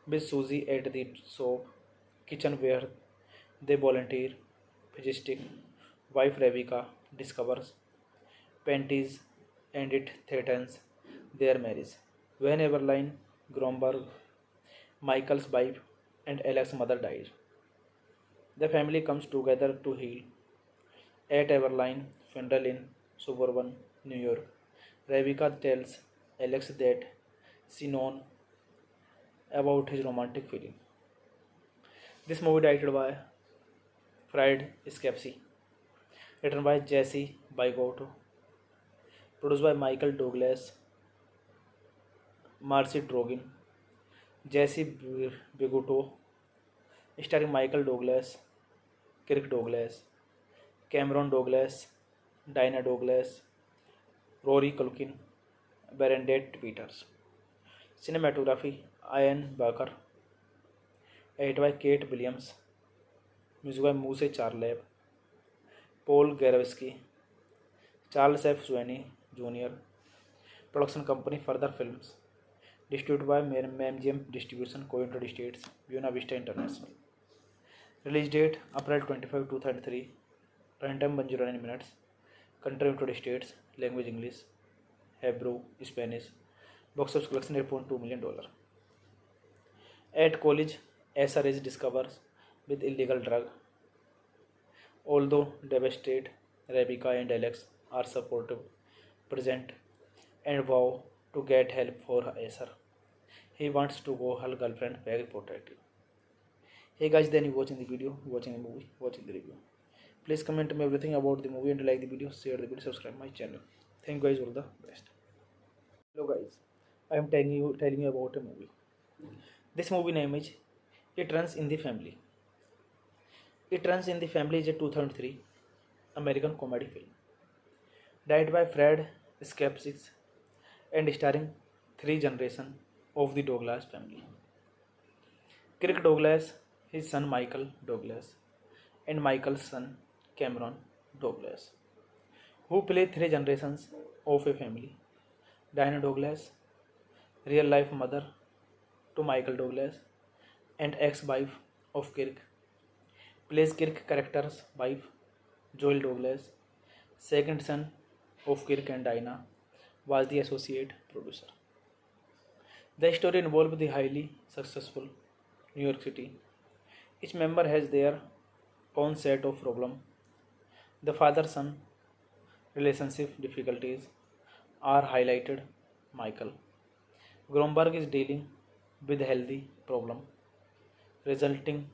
with Susie at the soap kitchen where they volunteer. Physical wife Rebecca discovers panties and it threatens their marriage. When Evelyn Gromberg, Michael's wife, and Alex's mother dies, the family comes together to heal. At Everline funeral in suburban New York, Rebecca tells Alex that she knows about his romantic feeling. This movie directed by Fred Scapsi, written by Jesse Bygotto, produced by Michael Douglas, Marcy Drogin, Jesse Bigotto, starring Michael Douglas, Kirk Douglas, Cameron Douglas, Dinah Douglas, Rory Culkin, Bernadette Peters. Cinematography Ian Barker. Edited by Kate Williams. Music by Muse Charleb, Paul Garavsky, Charles F. Sweeney Jr. Production company Further Films. Distributed by MGM Distribution, Co-United States, Buena Vista International. Release date April 25, 2003. Runtime 109 minutes. Country United States. Language English. Hebrew, Spanish. Box office collection $8.2 million. At college, Asher is discovered with illegal drug. Although devastated, Rebecca and Alex are supportive, present, and vow to get help for Asher. He wants to go her girlfriend very protective. Hey guys, then you watching the video, watching the movie, watching the review. Please comment me everything about the movie and like the video, share the video, subscribe my channel. Thank you guys, all the best. Hello guys, I am telling you about a movie. This movie name is It Runs in the Family. It Runs in the Family is a 2003 American comedy film. Directed by Fred Skepsis and starring three generations of the Douglas family. Kirk Douglas, his son Michael Douglas, and Michael's son Cameron Douglas, who play three generations of a family. Diana Douglas, real life mother to Michael Douglas and ex-wife of Kirk, plays Kirk character's wife, Joel Douglas, second son of Kirk and Diana, was the associate producer. The story involves the highly successful New York City. Each member has their own set of problems. The father-son relationship difficulties are highlighted. Michael Gromberg is dealing with a healthy problem resulting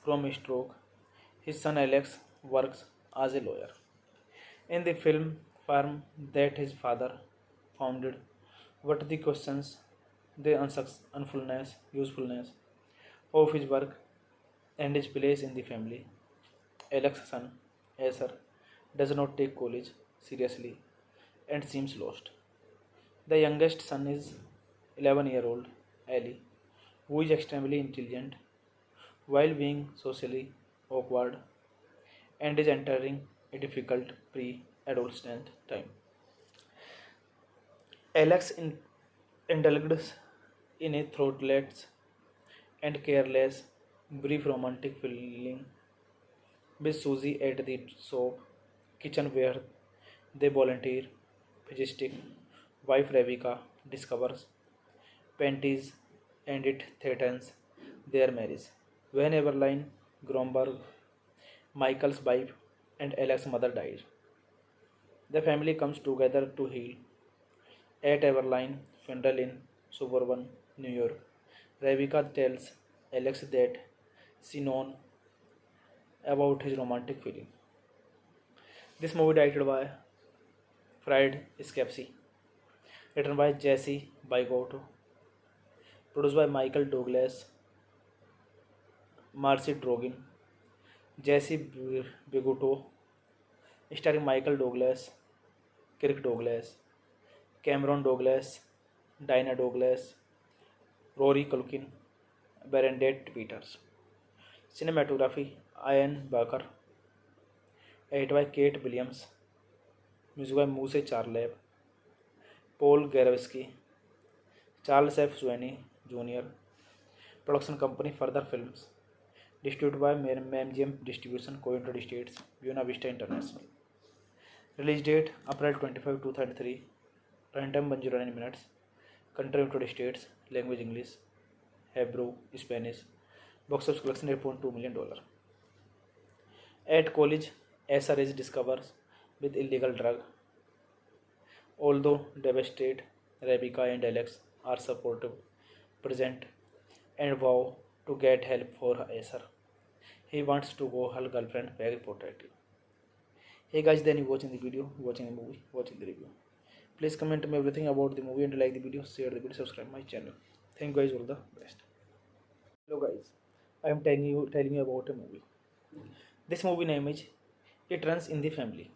from a stroke. His son Alex works as a lawyer in the film firm that his father founded. What the questions the usefulness of his work and his place in the family. Alex's son, Asher, does not take college seriously and seems lost. The youngest son is 11-year-old Ellie, who is extremely intelligent while being socially awkward and is entering a difficult pre-adolescent time. Alex indulged in a thoughtless and careless, brief romantic feeling with Susie at the shop kitchen where they volunteer. Physistic wife Rebecca discovers panties and it threatens their marriage. When Eberline Gromberg, Michael's wife, and Alex's mother dies, the family comes together to heal. At Everline funeral in suburban New York, Rebecca tells Alex that she knows about his romantic feeling. This movie directed by Fred Skepsis, written by Jesse Bygotto, produced by Michael Douglas, Marcy Drogin, Jesse Bygotto, starring Michael Douglas, Kirk Douglas, Cameron Douglas, Diana Douglas, Rory Culkin, Bernadette Peters. Cinematography Ian Barker. Edited by Kate Williams. Music by Muse Charleb, Paul Garavsky, Charles F. Sweeney Jr. Production company Further Films. Distributed by MGM Distribution, Co-United States, Buena Vista International. Release date April 25, 2003. Runtime 109 minutes. Country United States. Language English. Hebrew, Spanish. Box office collection $8.2 million. At college, Asher is discovered with illegal drug. Although devastated, Rebecca and Alex are supportive, present, and vow to get help for Asher. He wants to go her girlfriend very protective. Hey guys, then you watching the video, watching the movie, watching the review. Please comment me everything about the movie and like the video, share the video, subscribe my channel. Thank you guys, all the best. Hello guys, I am telling you about a movie. This movie name is It Runs in the Family.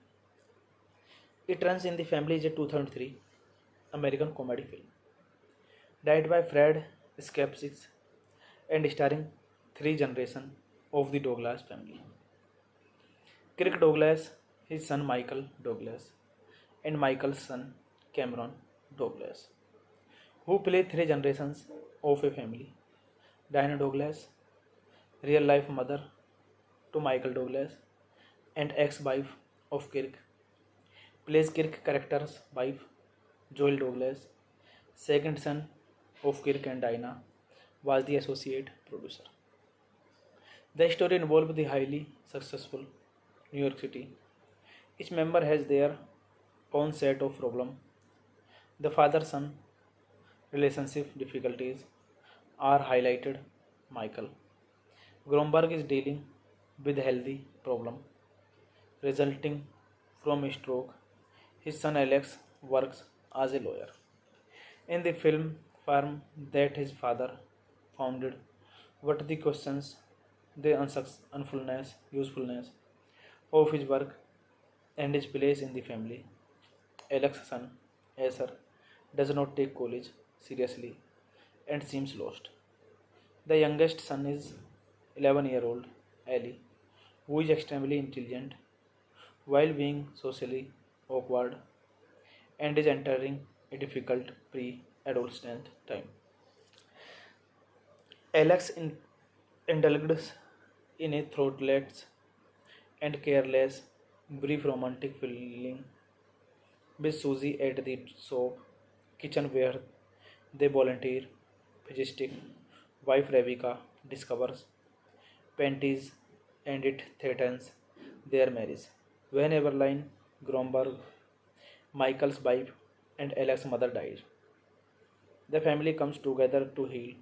It Runs in the Family is a 2003 American comedy film. Directed by Fred Skepsis and starring three generations of the Douglas family. Kirk Douglas, his son Michael Douglas, and Michael's son Cameron Douglas, who play three generations of a family. Diana Douglas, real life mother to Michael Douglas and ex-wife of Kirk, plays Kirk character's wife, Joel Douglas. Second son of Kirk and Dinah was the associate producer. The story involved the highly successful New York City. Each member has their own set of problems. The father-son relationship difficulties are highlighted. Michael Gromberg is dealing with a healthy problem resulting from a stroke. His son Alex works as a lawyer in the film firm that his father founded. What the questions the usefulness of his work and his place in the family. Alex's son, Acer, does not take college seriously and seems lost. The youngest son is 11-year-old Ali, who is extremely intelligent while being socially awkward and is entering a difficult pre-adolescent time. Alex indulges in a thoughtless and careless, brief romantic feeling with Susie at the soap kitchen where they volunteer. Physistic wife Rebecca discovers panties and it threatens their marriage. When Evelyn Gromberg, Michael's wife, and Alex's mother dies, the family comes together to heal.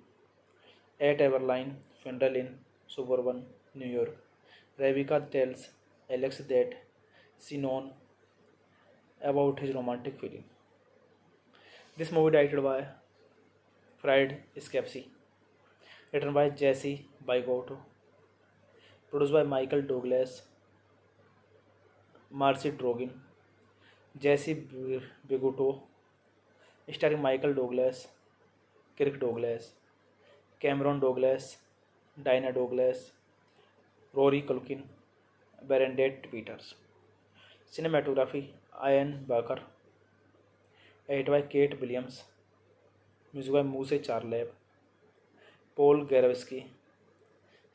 At Everline funeral in suburban New York, Rebecca tells Alex that she knows about his romantic feeling. This movie directed by Fred Skepsi, written by Jesse Bygotto, produced by Michael Douglas, Marcy Drogin, Jesse Bigotto, starring Michael Douglas, Kirk Douglas, Cameron Douglas, Dinah Douglas, Rory Culkin, Bernadette Peters. Cinematography Ian Barker, edited by Kate Williams, music by Muse Charleb, Paul Garavsky,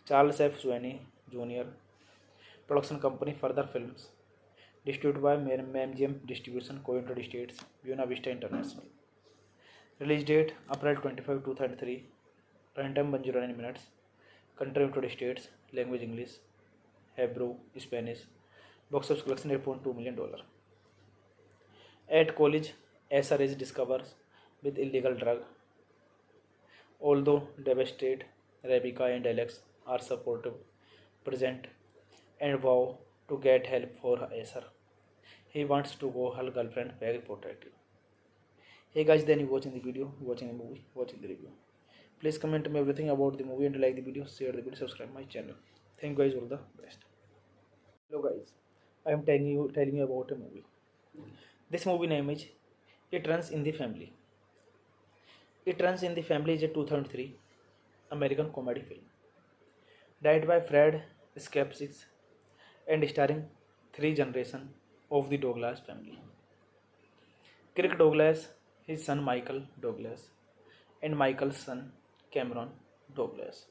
Charles F. Sweeney Jr., production company Further Films, distributed by MGM Distribution, Co-United States, Buena Vista International. Release date April 25, 2003. Runtime 109 minutes. Country United States. Language English, Hebrew, Spanish. Box office collection $8.2 million. At college, Acer is discovered with illegal drug. Although devastated, Rebecca and Alex are supportive, present, and vow to get help for Acer. He wants to go her girlfriend very protective. Hey guys, then you watching the video, watching the movie, watching the review. Please comment me everything about the movie and like the video, share the video, subscribe my channel. Thank you guys, all the best. Hello guys, I am telling you about a movie. This movie name is It Runs in the Family. It Runs in the Family is a 2003 American comedy film. Directed by Fred Skepsis and starring three generations of the Douglas family. Kirk Douglas, his son Michael Douglas, and Michael's son Cameron Douglas,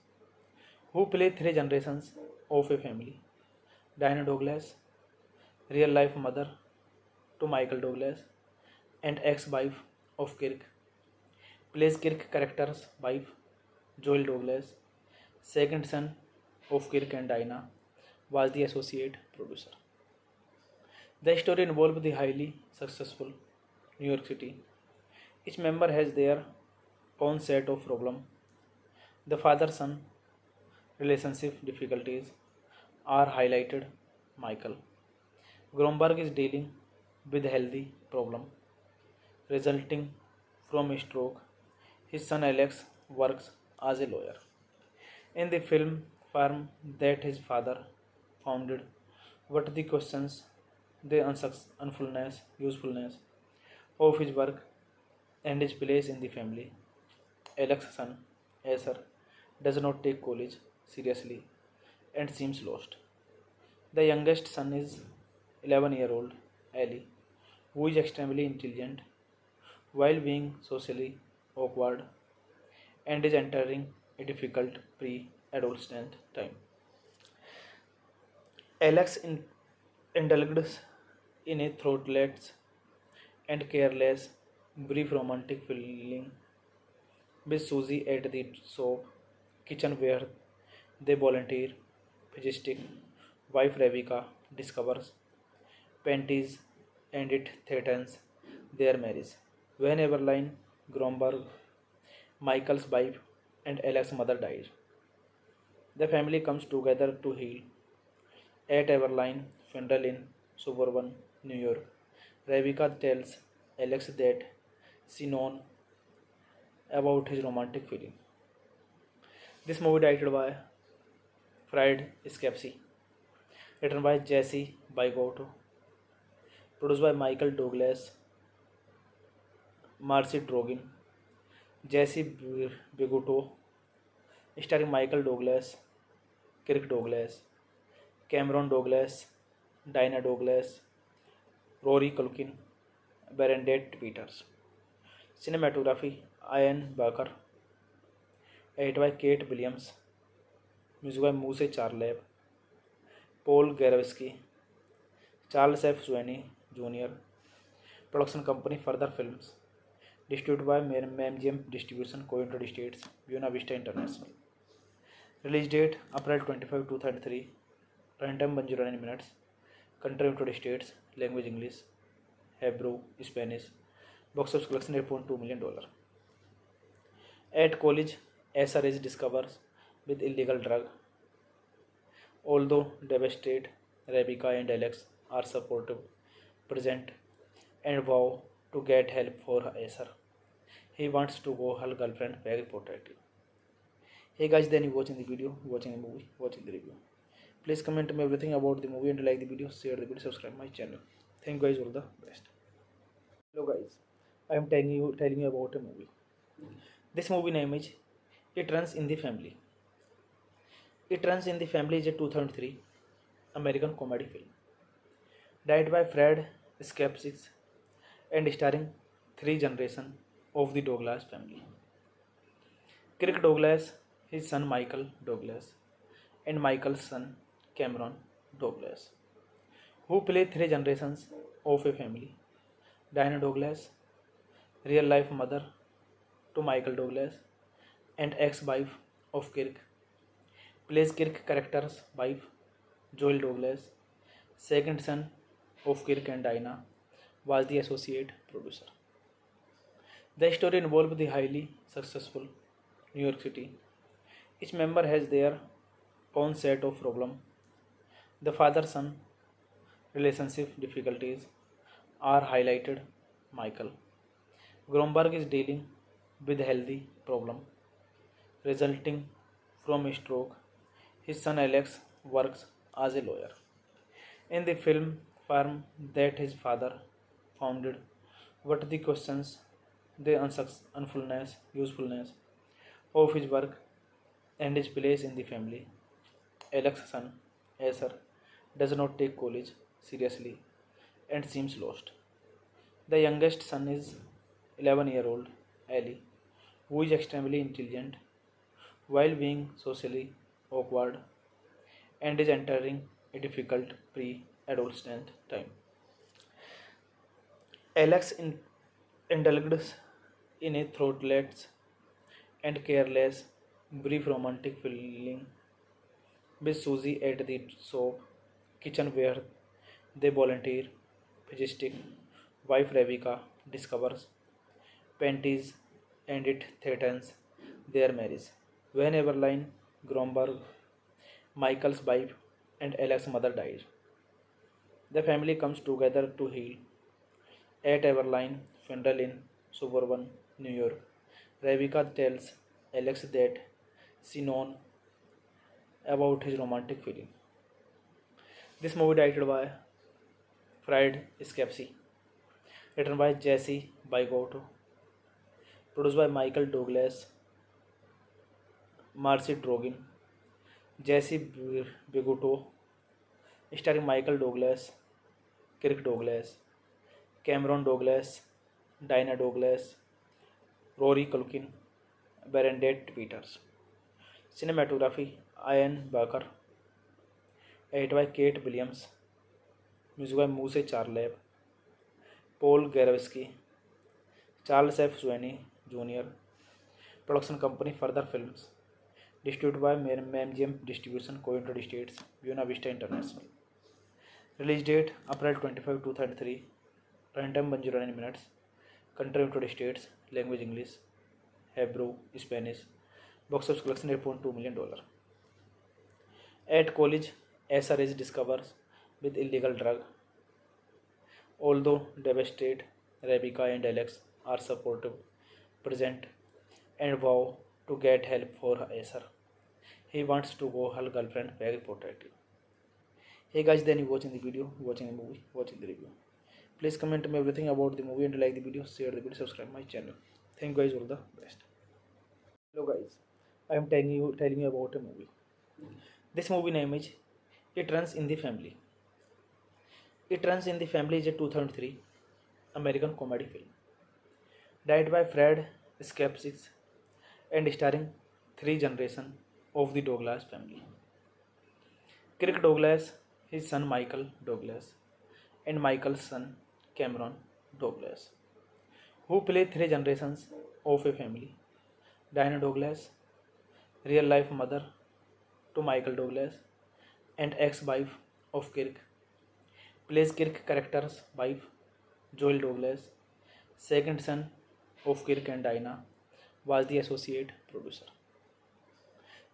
who play three generations of a family. Diana Douglas, real life mother to Michael Douglas and ex-wife of Kirk, plays Kirk character's wife, Joel Douglas. Second son of Kirk and Dinah was the associate producer. The story involved the highly successful New York City. Each member has their own set of problems. The father-son relationship difficulties are highlighted. Michael Gromberg is dealing with a healthy problem resulting from a stroke. His son Alex works as a lawyer in the film firm that his father founded. What the questions the usefulness of his work and his place in the family. Alex's son, Acer, does not take college seriously and seems lost. The youngest son is 11-year-old Ali, who is extremely intelligent while being socially awkward and is entering a difficult pre-adolescent time. Alex indulges in a thoughtless and careless, brief romantic feeling with Susie at the soap kitchen where they volunteer. Physistic wife Rebecca discovers panties and it threatens their marriage. When Eberline Gromberg, Michael's wife, and Alex's mother dies, the family comes together to heal. At Everline funeral in suburban New York, Rebecca tells Alex that she knows about his romantic feeling. This movie directed by Fried Scapsi, written by Jesse Bygotto, produced by Michael Douglas, Marcy Drogin, Jesse Bigotto, starring Michael Douglas, Kirk Douglas, Cameron Douglas, Dinah Douglas, Rory Culkin, Bernadette Peters. Cinematography Ian Barker, edited by Kate Williams, music by Muse Charleb, Paul Garavsky, Charles F. Sweeney Jr., production company Further Films, distributed by MGM Distribution, Co-United States, Buena Vista International. Release date April 25, 2003. Runtime 109 minutes. Country United States. Language English, Hebrew, Spanish. Box office collection $8.2 million. At college, Acer is discovered with illegal drug. Although devastated, Rebecca and Alex are supportive, present, and vow to get help for Acer. He wants to go her girlfriend very protective. Hey guys, then you watching the video, watching the movie, watching the review. Please comment me everything about the movie and like the video, share the video, subscribe my channel. Thank you guys, all the best. Hello guys, I am telling you about a movie. This movie name is It Runs in the Family. It Runs in the Family is a 2003 American comedy film. Directed by Fred Skepsis and starring three generations of the Douglas family. Kirk Douglas, his son Michael Douglas, and Michael's son Cameron Douglas, who play three generations of a family. Diana Douglas, real life mother to Michael Douglas and ex-wife of Kirk, plays Kirk character's wife, Joel Douglas. Second son of Kirk and Dinah was the associate producer. The story involves the highly successful New York City. Each member has their own set of problems. The father-son relationship difficulties are highlighted. Michael Gromberg is dealing with a healthy problem resulting from a stroke. His son Alex works as a lawyer in the film firm that his father founded. What the questions the usefulness of his work and his place in the family. Alex's son, Acer, does not take college seriously and seems lost. The youngest son is 11-year-old Ali, who is extremely intelligent while being socially awkward and is entering a difficult pre-adolescent time. Alex indulges in a thoughtless and careless, brief romantic feeling with Susie at the soap kitchen where they volunteer. Physistic wife Rebecca discovers panties and it threatens their marriage. When Eberline Gromberg, Michael's wife, and Alex's mother dies, the family comes together to heal. At Everline funeral in suburban New York, Rebecca tells Alex that she knows about his romantic feeling. This movie directed by Fried Skepsi, written by Jesse Bygotto, produced by Michael Douglas, Marcy Drogin, Jesse Bigotto, starring Michael Douglas, Kirk Douglas, Cameron Douglas, Dinah Douglas, Rory Culkin, Bernadette Peters. Cinematography Ian Barker, edited by Kate Williams, music by Muse Charleb, Paul Garovsky, Charles F. Sweeney Jr., production company Further Films, distributed by MGM Distribution, Co-United States, Buena Vista International. Release date April 25, 2003. Runtime 109 minutes. Country United States. Language English, Hebrew, Spanish. Box office collection $8.2 million. At college, Asher is discovered with illegal drug. Although devastated, Rebecca and Alex are supportive, present, and vow to get help for Asher. He wants to go her girlfriend very protective. Hey guys, then you watching the video, watching the movie, watching the review. Please comment me everything about the movie and like the video, share the video, subscribe my channel. Thank you guys, all the best. Hello guys, I am telling you about a movie. This movie name is It Runs in the Family. It Runs in the Family is a 2003 American comedy film. Directed by Fred Skepsis and starring three generations of the Douglas family. Kirk Douglas, his son Michael Douglas, and Michael's son Cameron Douglas, who play three generations of a family. Dinah Douglas, real life mother to Michael Douglas and ex-wife of Kirk, plays Kirk character's wife, Joel Douglas, second son of Kirk and Dinah, was the associate producer.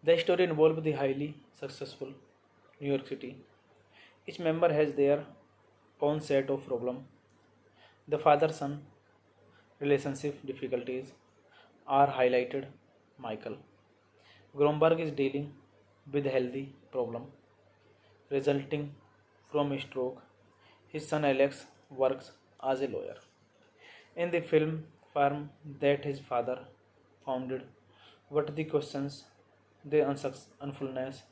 The story involves the highly successful New York City. Each member has their own set of problems. The father-son relationship difficulties are highlighted. Michael Gromberg is dealing with a healthy problem resulting from a stroke. His son Alex works as a lawyer in the film firm that his father founded. What the questions the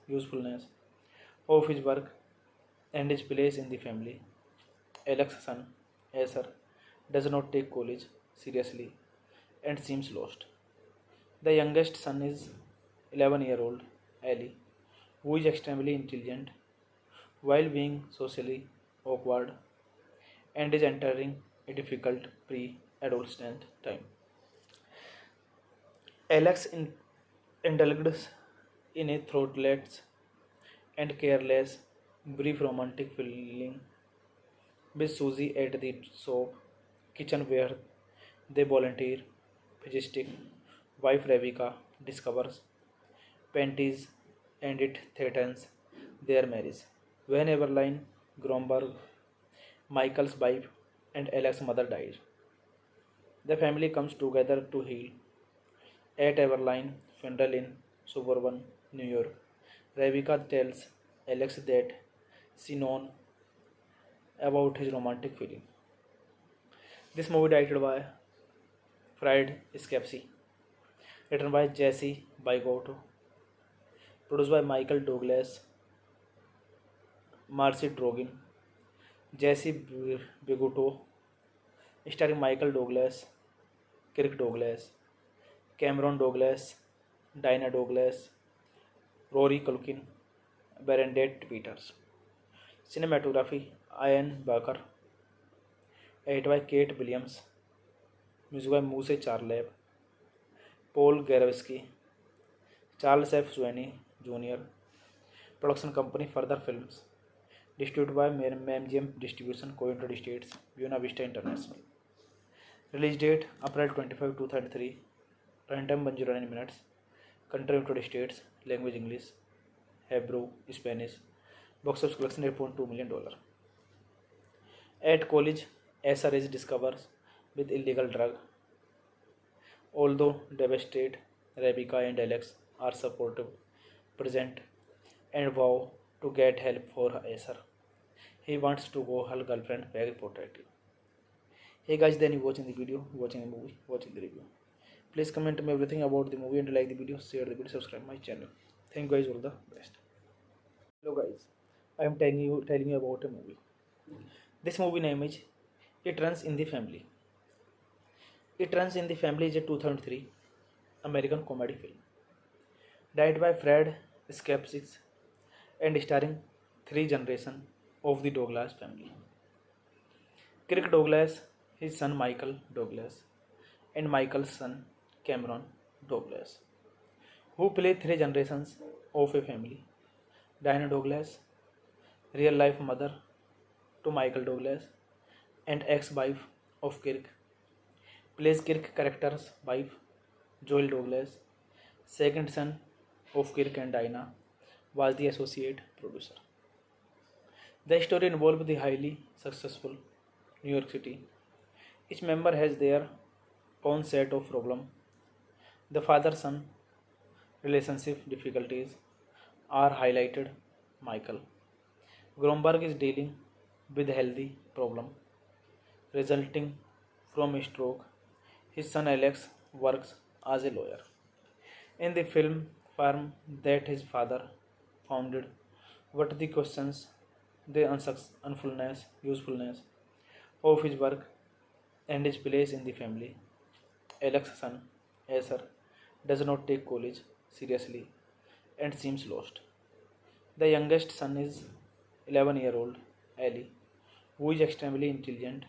usefulness of his work and his place in the family. Alex's son, Asher, does not take college seriously and seems lost. The youngest son is 11-year-old Ali, who is extremely intelligent while being socially awkward and is entering a difficult pre-adolescent time. Alex indulges in a thoughtless and careless, brief romantic feeling with Susie at the soap kitchen where they volunteer. Physistic wife Rebecca discovers panties and it threatens their marriage. When Evelyn Gromberg, Michael's wife and Alex's mother dies, the family comes together to heal. At Everline funeral in suburban New York, Rebecca tells Alex that she knows about his romantic feeling. This movie directed by Fried Skepsi, written by Jesse Bygotto, produced by Michael Douglas, Marcy Drogin, Jesse Bigotto, starring Michael Douglas, Kirk Douglas, Cameron Douglas, Dinah Douglas, Rory Culkin, Bernadette Peters. Cinematography Ian Barker, edited by Kate Williams, music by Muse Charleb, Paul Garovsky, Charles F. Sweeney Jr., production company Further Films, distributed by MGM Distribution, Co-United States, Buena Vista International. Release date April 25, 2003. Runtime 109 minutes. Country United States. Language English, Hebrew, Spanish. Box office collection $8.2 million. At college, Asher is discovered with illegal drug. Although devastated, Rebecca and Alex are supportive, present, and vow to get help for Asher. He wants to go her girlfriend very protective. Hey guys, then you watching the video, watching the movie, watching the review. Please comment me everything about the movie and like the video, share the video, subscribe my channel. Thank you guys, all the best. Hello guys, I am telling you about a movie. This movie name is It Runs in the Family. It Runs in the Family is a 2003 American comedy film. Directed by Fred Skepsis and starring three generations of the Douglas family. Kirk Douglas, his son Michael Douglas, and Michael's son Cameron Douglas, who play three generations of a family. Diana Douglas, real life mother to Michael Douglas and ex-wife of Kirk, plays Kirk character's wife, Joel Douglas, second son of Kirk and Diana, was the associate producer. The story involves the highly successful New York City. Each member has their own set of problems. The father-son relationship difficulties are highlighted. Michael Gromberg is dealing with a healthy problem resulting from a stroke. His son Alex works as a lawyer in the film firm that his father founded. What the questions the usefulness of his work and his place in the family. Alex's son, Acer, does not take college seriously and seems lost. The youngest son is 11-year-old Ali, who is extremely intelligent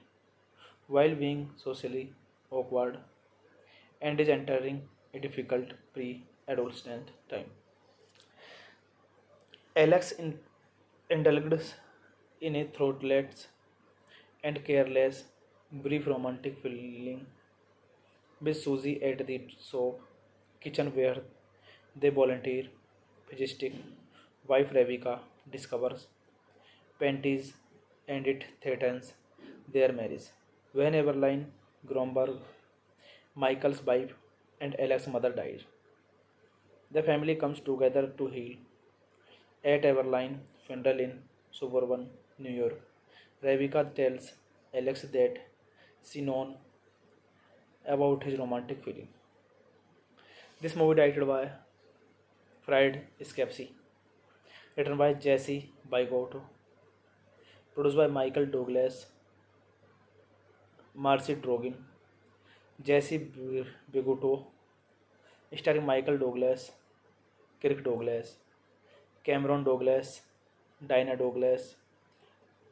while being socially awkward and is entering a difficult pre-adolescent time. Alex indulges in a thoughtless and careless, brief romantic feeling with Susie at the shop kitchen where they volunteer. Physistic wife Rebecca discovers panties and it threatens their marriage. When Eberline Gromberg, Michael's wife, and Alex's mother dies, the family comes together to heal. At Everline funeral in suburban New York, Rebecca tells Alex that she knows about his romantic feeling. This movie directed by Fred Skepsis, written by Jesse Bygotto, produced by Michael Douglas, Marcy Drogin, Jesse Bygotto, starring Michael Douglas, Kirk Douglas, Cameron Douglas, Diana Douglas,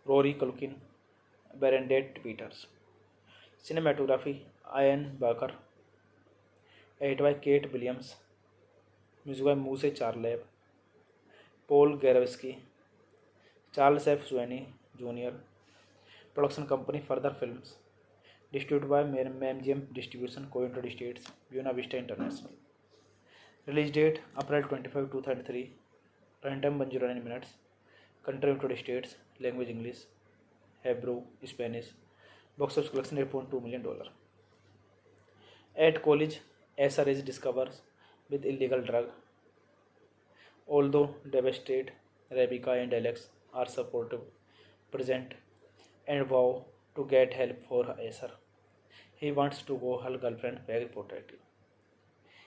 Rory Culkin, Bernadette Peters. Cinematography Ian Barker, edited by Kate Williams, music by Muse Charleb, Paul Garavsky, Charles F. Sweeney Jr., production company Further Films, distributed by MGM Distribution, Co-United States, Buena Vista International. Release date April 25, 2003. Runtime 109 minutes. Country United States. Language English, Hebrew, Spanish. Box office collection $8.2 million. At college, Acer is discovered with illegal drug. Although devastated, Rebecca and Alex are supportive, present, and vow to get help for Acer. He wants to go her girlfriend very protective.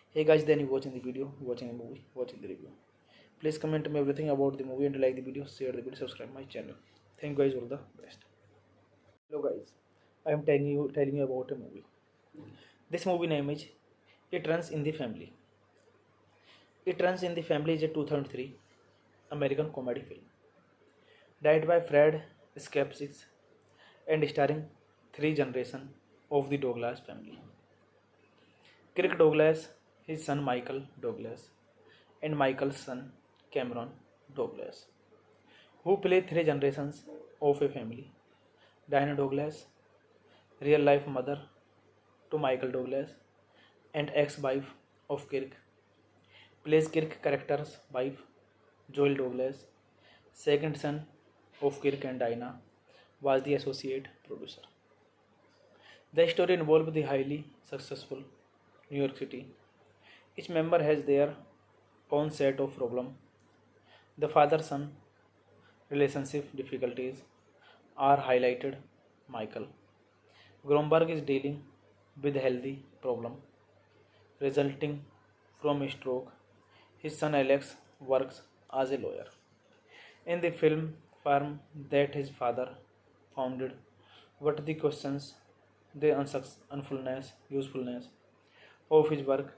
Hey guys, then you watching the video, watching the movie, watching the review. Please comment me everything about the movie and like the video, share the video, subscribe my channel. Thank you guys, all the best. Hello guys, I am telling you about a movie. This movie name is It Runs in the Family. It Runs in the Family is a 2003 American comedy film. Directed by Fred Skepsis and starring three generations of the Douglas family. Kirk Douglas, his son Michael Douglas, and Michael's son Cameron Douglas, who play three generations of a family. Diana Douglas, real life mother to Michael Douglas and ex-wife of Kirk, plays Kirk character's wife, Joel Douglas, second son of Kirk and Diana, was the associate producer. The story involves the highly successful New York City. Each member has their own set of problems. The father-son relationship difficulties are highlighted. Michael Gromberg is dealing with healthy problem resulting from a stroke. His son Alex works as a lawyer. In the film firm that his father founded, what the questions, the unsuccessfulness, usefulness of his work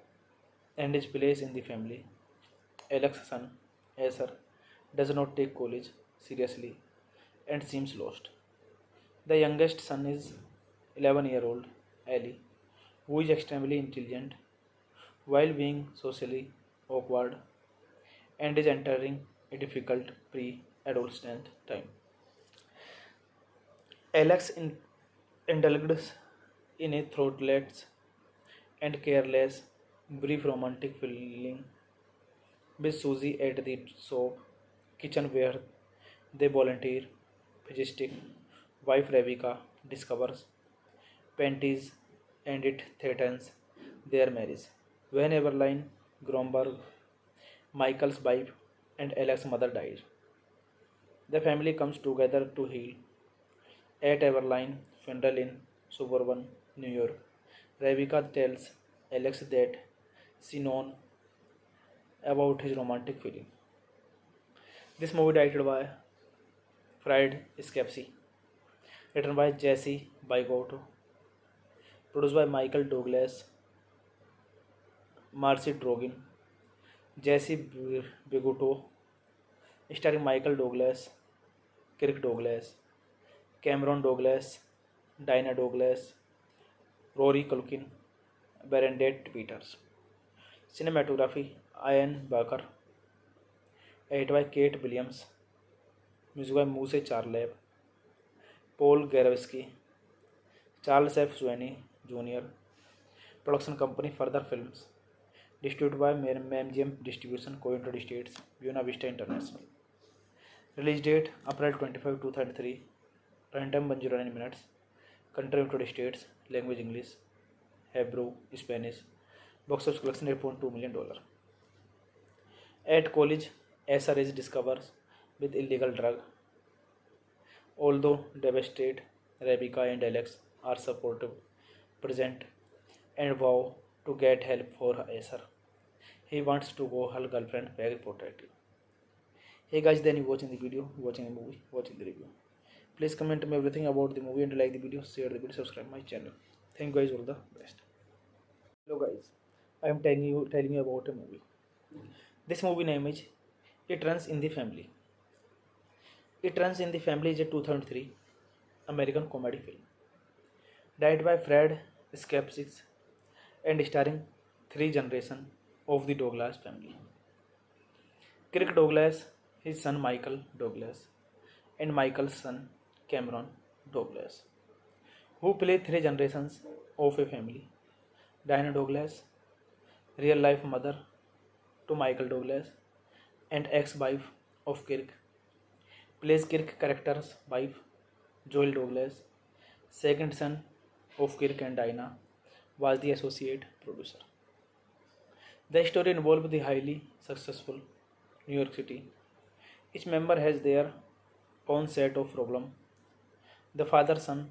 and his place in the family. Alex's son, Acer, does not take college seriously and seems lost. The youngest son is 11-year-old Ali, who is extremely intelligent while being socially awkward and is entering a difficult pre-adolescent time. Alex indulges in a thoughtless and careless, brief romantic feeling with Susie at the soap kitchen where they volunteer. Physical wife Rebecca discovers panties and it threatens their marriage. When Eberline Gromberg, Michael's wife, and Alex's mother dies, the family comes together to heal. At Everline funeral in suburban New York, Rebecca tells Alex that she knows about his romantic feeling. This movie directed by Fred Scapsi, written by Jesse Bygotto, produced by Michael Douglas, Marcy Drogin, Jesse Bigotto, starring Michael Douglas, Kirk Douglas, Cameron Douglas, Dinah Douglas, Rory Culkin, Bernadette Peters. Cinematography Ian Barker, edited by Kate Williams, music by Muse Charleb, Paul Garavsky, Charles F. Sweeney Jr., production company Further Films, distributed by MGM Distribution, Co-United States, Buena Vista International. Release date April 25, 2003. Runtime 109 minutes. Country United States. Language English, Hebrew, Spanish. Box office collection $8.2 million. At college, Acer is discovered with illegal drug. Although devastated, Rebecca and Alex are supportive, present, and vow to get help for Acer. He wants to go her girlfriend very protective. Hey guys, then you watching the video, watching the movie, watching the review. Please comment me everything about the movie and like the video, share the video, subscribe my channel. Thank you guys, all the best. Hello guys, I am telling you about a movie. This movie name is It Runs in the Family. It Runs in the Family is a 2003 American comedy film, directed by Fred Skepsis and starring three generations of the Douglas family. Kirk Douglas, his son Michael Douglas, and Michael's son Cameron Douglas, who play three generations of a family. Diana Douglas, real life mother to Michael Douglas and ex-wife of Kirk, plays Kirk character's wife, Joel Douglas, second son of Kirk and Dinah, was the associate producer. The story involves the highly successful New York City. Each member has their own set of problems. The father-son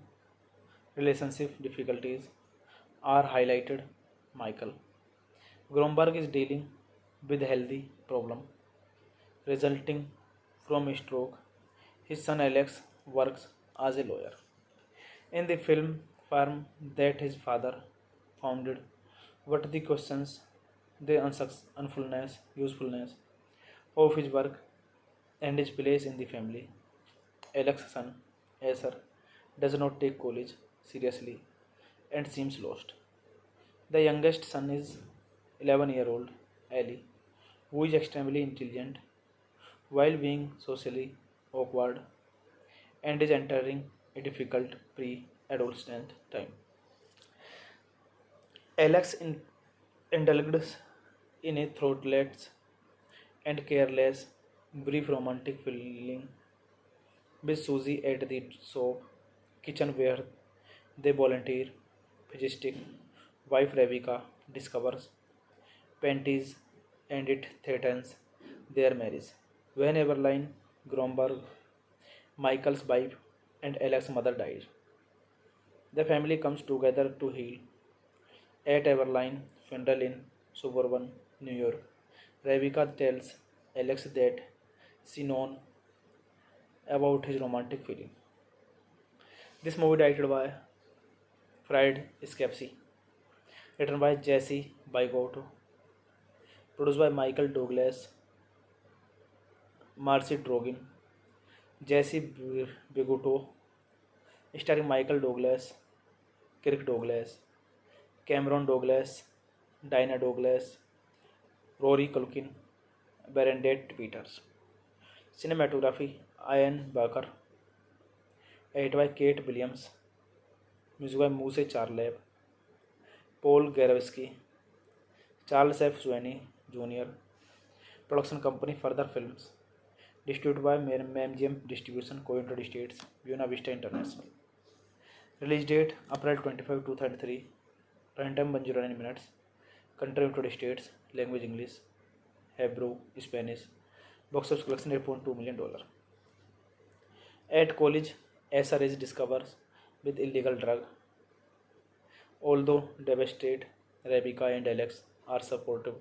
relationship difficulties are highlighted. Michael Gromberg is dealing with healthy problem resulting from a stroke. His son Alex works as a lawyer. In the film firm that his father founded, what the questions, the unsuccessfulness, usefulness of his work and his place in the family. Alex's son, Acer, does not take college seriously and seems lost. The youngest son is 11-year-old Ali, who is extremely intelligent while being socially awkward and is entering a difficult pre-adolescent time. Alex indulges in a thoughtless and careless, brief romantic feeling with Susie at the soap kitchen where they volunteer. Physical wife Rebecca discovers panties and it threatens their marriage. When Eberline Gromberg, Michael's wife, and Alex's mother dies. The family comes together to heal at Everline funeral in suburban New York. Rebecca tells Alex that she knows about his romantic feeling. This movie directed by Fred Scapsi, written by Jesse Bygotto, produced by Michael Douglas, Marcy Drogin, Jesse Bigotto, starring Michael Douglas, Kirk Douglas, Cameron Douglas, Dinah Douglas, Rory Culkin, Bernadette Peters. Cinematography Ian Barker, edited by Kate Williams, music by Muse Charleb, Paul Garavsky, Charles F. Sweeney Jr., production company Further Films, distributed by MGM Distribution, Co-United States, Buena Vista International. Release date April 25, 2003. Runtime 109 minutes. Country United States. Language English, Hebrew, Spanish. Box office collection $8.2 million. At college, Asher is discovered with illegal drug. Although devastated, Rebecca and Alex are supportive,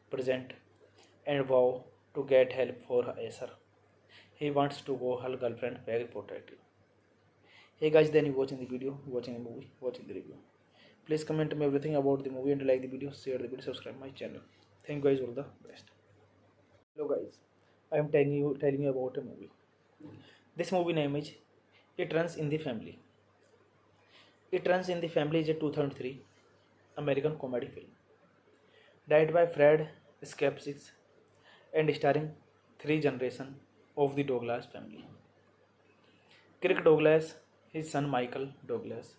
present, and vow to get help for Asher. He wants to go her girlfriend very protective. Hey guys, then you watching the video, watching the movie, watching the review. Please comment me everything about the movie and like the video, share the video, subscribe my channel. Thank you guys, all the best. Hello guys, I am telling you about a movie. This movie name is It Runs in the Family. It Runs in the Family is a 2003 American comedy film. Directed by Fred Skepsis and starring three generations of the Douglas family. Kirk Douglas, his son Michael Douglas,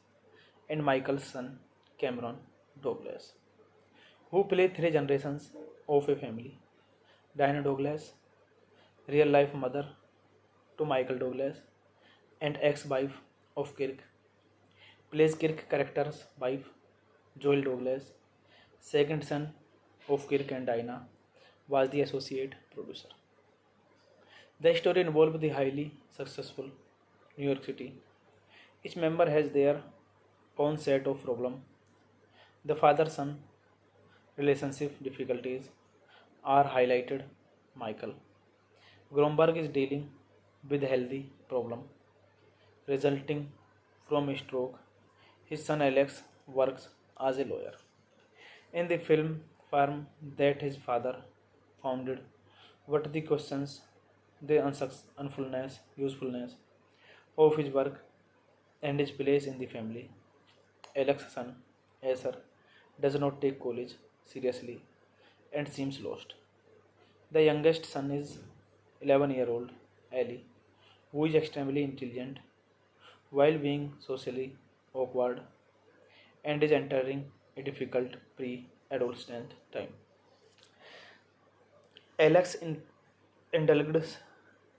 and Michael's son Cameron Douglas, who play three generations of a family. Dinah Douglas, real life mother to Michael Douglas and ex-wife of Kirk, plays Kirk character's wife, Joel Douglas. Second son of Kirk and Dinah was the associate producer. The story involves the highly successful New York City. Each member has their own set of problems. The father-son relationship difficulties are highlighted. Michael Gromberg is dealing with a healthy problem resulting from a stroke. His son Alex works as a lawyer in the film firm that his father founded. What the questions the usefulness of his work and his place in the family. Alex's son, Asher, does not take college seriously and seems lost. The youngest son is 11-year-old Ellie, who is extremely intelligent while being socially awkward and is entering a difficult pre-adolescent time. Alex indulges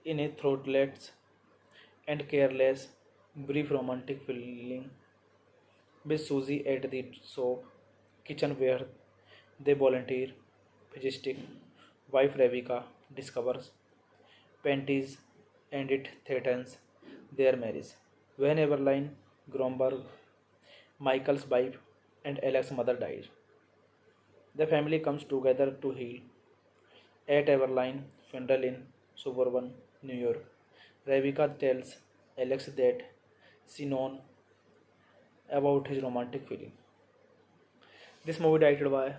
in a thoughtless and careless, brief romantic feeling with Susie at the soap kitchen where they volunteer. Physistic wife Rebecca discovers panties and it threatens their marriage. When Everline Gromberg, Michael's wife, and Alex's mother dies, the family comes together to heal at Everline funeral in suburban New York. Rebecca tells Alex that she knows about his romantic feeling. This movie directed by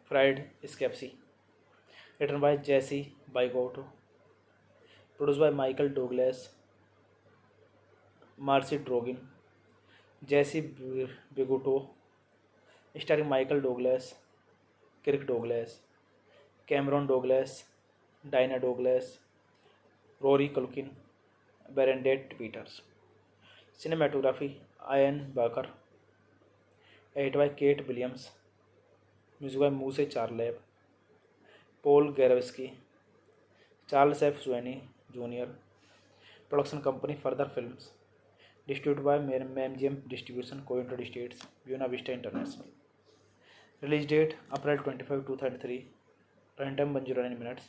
Fred Scapsi, written by Jesse Bygotto, produced by Michael Douglas, Marcy Drogin, Jesse Bigotto, starring Michael Douglas, Kirk Douglas, Cameron Douglas, Dinah Douglas, Rory Culkin, Bernadette Peters. Cinematography Ian Barker, edited by Kate Williams, music by Muse Charleb, Paul Garavsky, Charles F. Sweeney Jr., production company Further Films, distributed by MGM Distribution, Co-United States, Buena Vista International. Release date April 25, 2003. Runtime 109 minutes.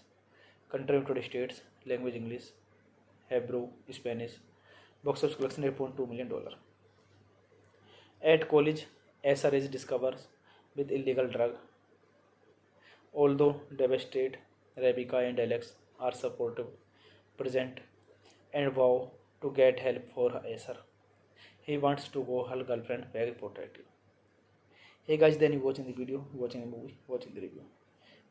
Country United States. Language English, Hebrew, Spanish. Box office collection $8.2 million. At college, Asar is discovered with illegal drug. Although devastated, Rebecca and Alex are supportive, present, and vow to get help for Asar. He wants to go her girlfriend very protective. Hey guys, then you watching the video, watching the movie, watching the review.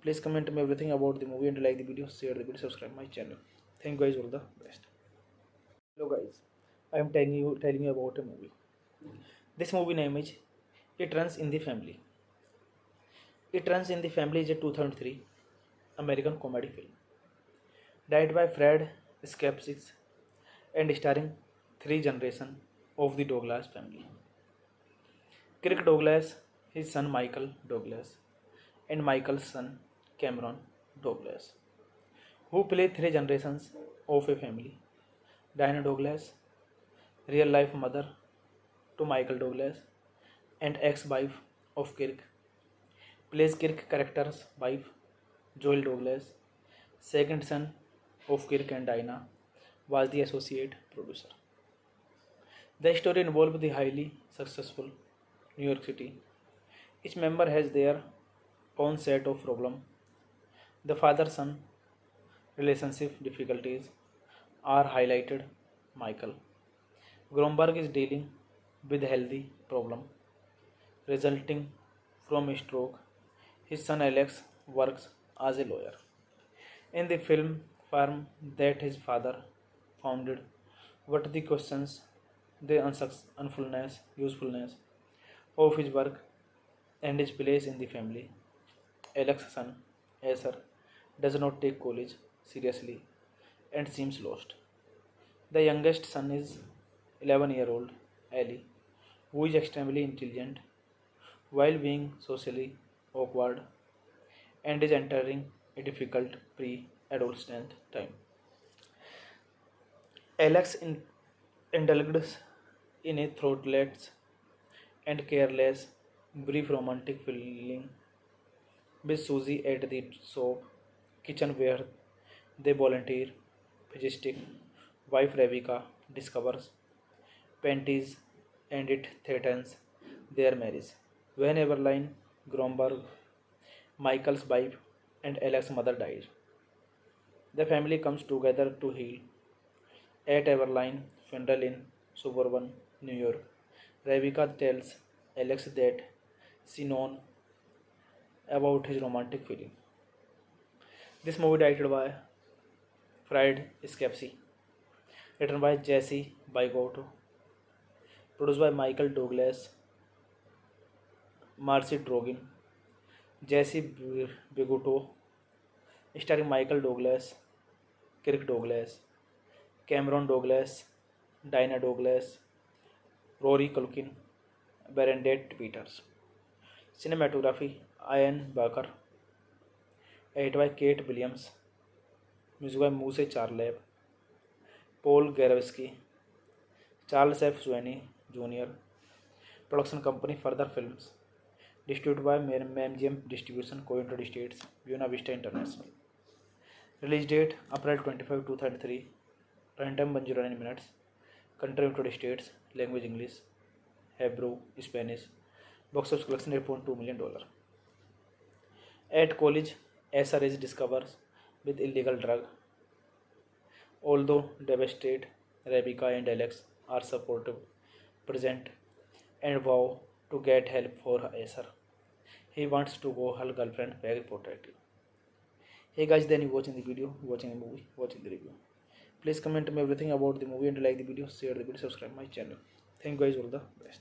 Please comment me everything about the movie and like the video, share the video, subscribe my channel. Thank you guys, all the best. Hello guys, I am telling you about a movie. This movie name is It Runs in the Family. It Runs in the Family is a 2003 American comedy film. Directed by Fred Skepsis and starring three generations of the Douglas family. Kirk Douglas, his son Michael Douglas, and Michael's son Cameron Douglas, who play three generations of a family. Diana Douglas, real life mother to Michael Douglas and ex-wife of Kirk, plays Kirk character's wife, Joel Douglas. Second son of Kirk and Diana was the associate producer. The story involves the highly successful New York City. Each member has their own set of problems. The father-son relationship difficulties are highlighted. Michael Gromberg is dealing with a healthy problem resulting from a stroke. His son Alex works as a lawyer in the film firm that his father founded. What the questions the usefulness of his work and his place in the family. Alex's son, Asher, does not take college seriously and seems lost. The youngest son is 11-year-old Ali, who is extremely intelligent while being socially awkward and is entering a difficult pre-adolescent time. Alex indulges in a thoughtless and careless, brief romantic feeling with Susie at the soap kitchen where they volunteer. Physical wife Rebecca discovers panties and it threatens their marriage. When Evelyn Gromberg, Michael's wife and Alex's mother dies, the family comes together to heal. At Everline funeral in suburban New York, Rebecca tells Alex that she knows about his romantic feeling. This movie directed by Fred Skepsis, written by Jesse Bygotto, produced by Michael Douglas, Marcy Drogin, Jesse Bygotto, starring Michael Douglas, Kirk Douglas, Cameron Douglas, Dinah Douglas, Rory Culkin, Bernadette Peters. Cinematography Ian Barker, edited by Kate Williams, music by Muse Charleb, Paul Garavsky, Charles F. Sweeney Jr., production company Further Films, distributed by MGM Distribution, Co-United States, Buena Vista International. Release date April 25, 2003. Runtime 109 minutes. Country United States. Language English, Hebrew, Spanish. Box office collection $8.2 million. At college, Asar is discovered with illegal drug. Although devastated, Rebecca and Alex are supportive, present, and vow to get help for Asar. He wants to go her girlfriend very protective. Hey guys, then you watching the video, watching the movie, watching the review. Please comment me everything about the movie and like the video, share the video, subscribe my channel. Thank you guys, all the best.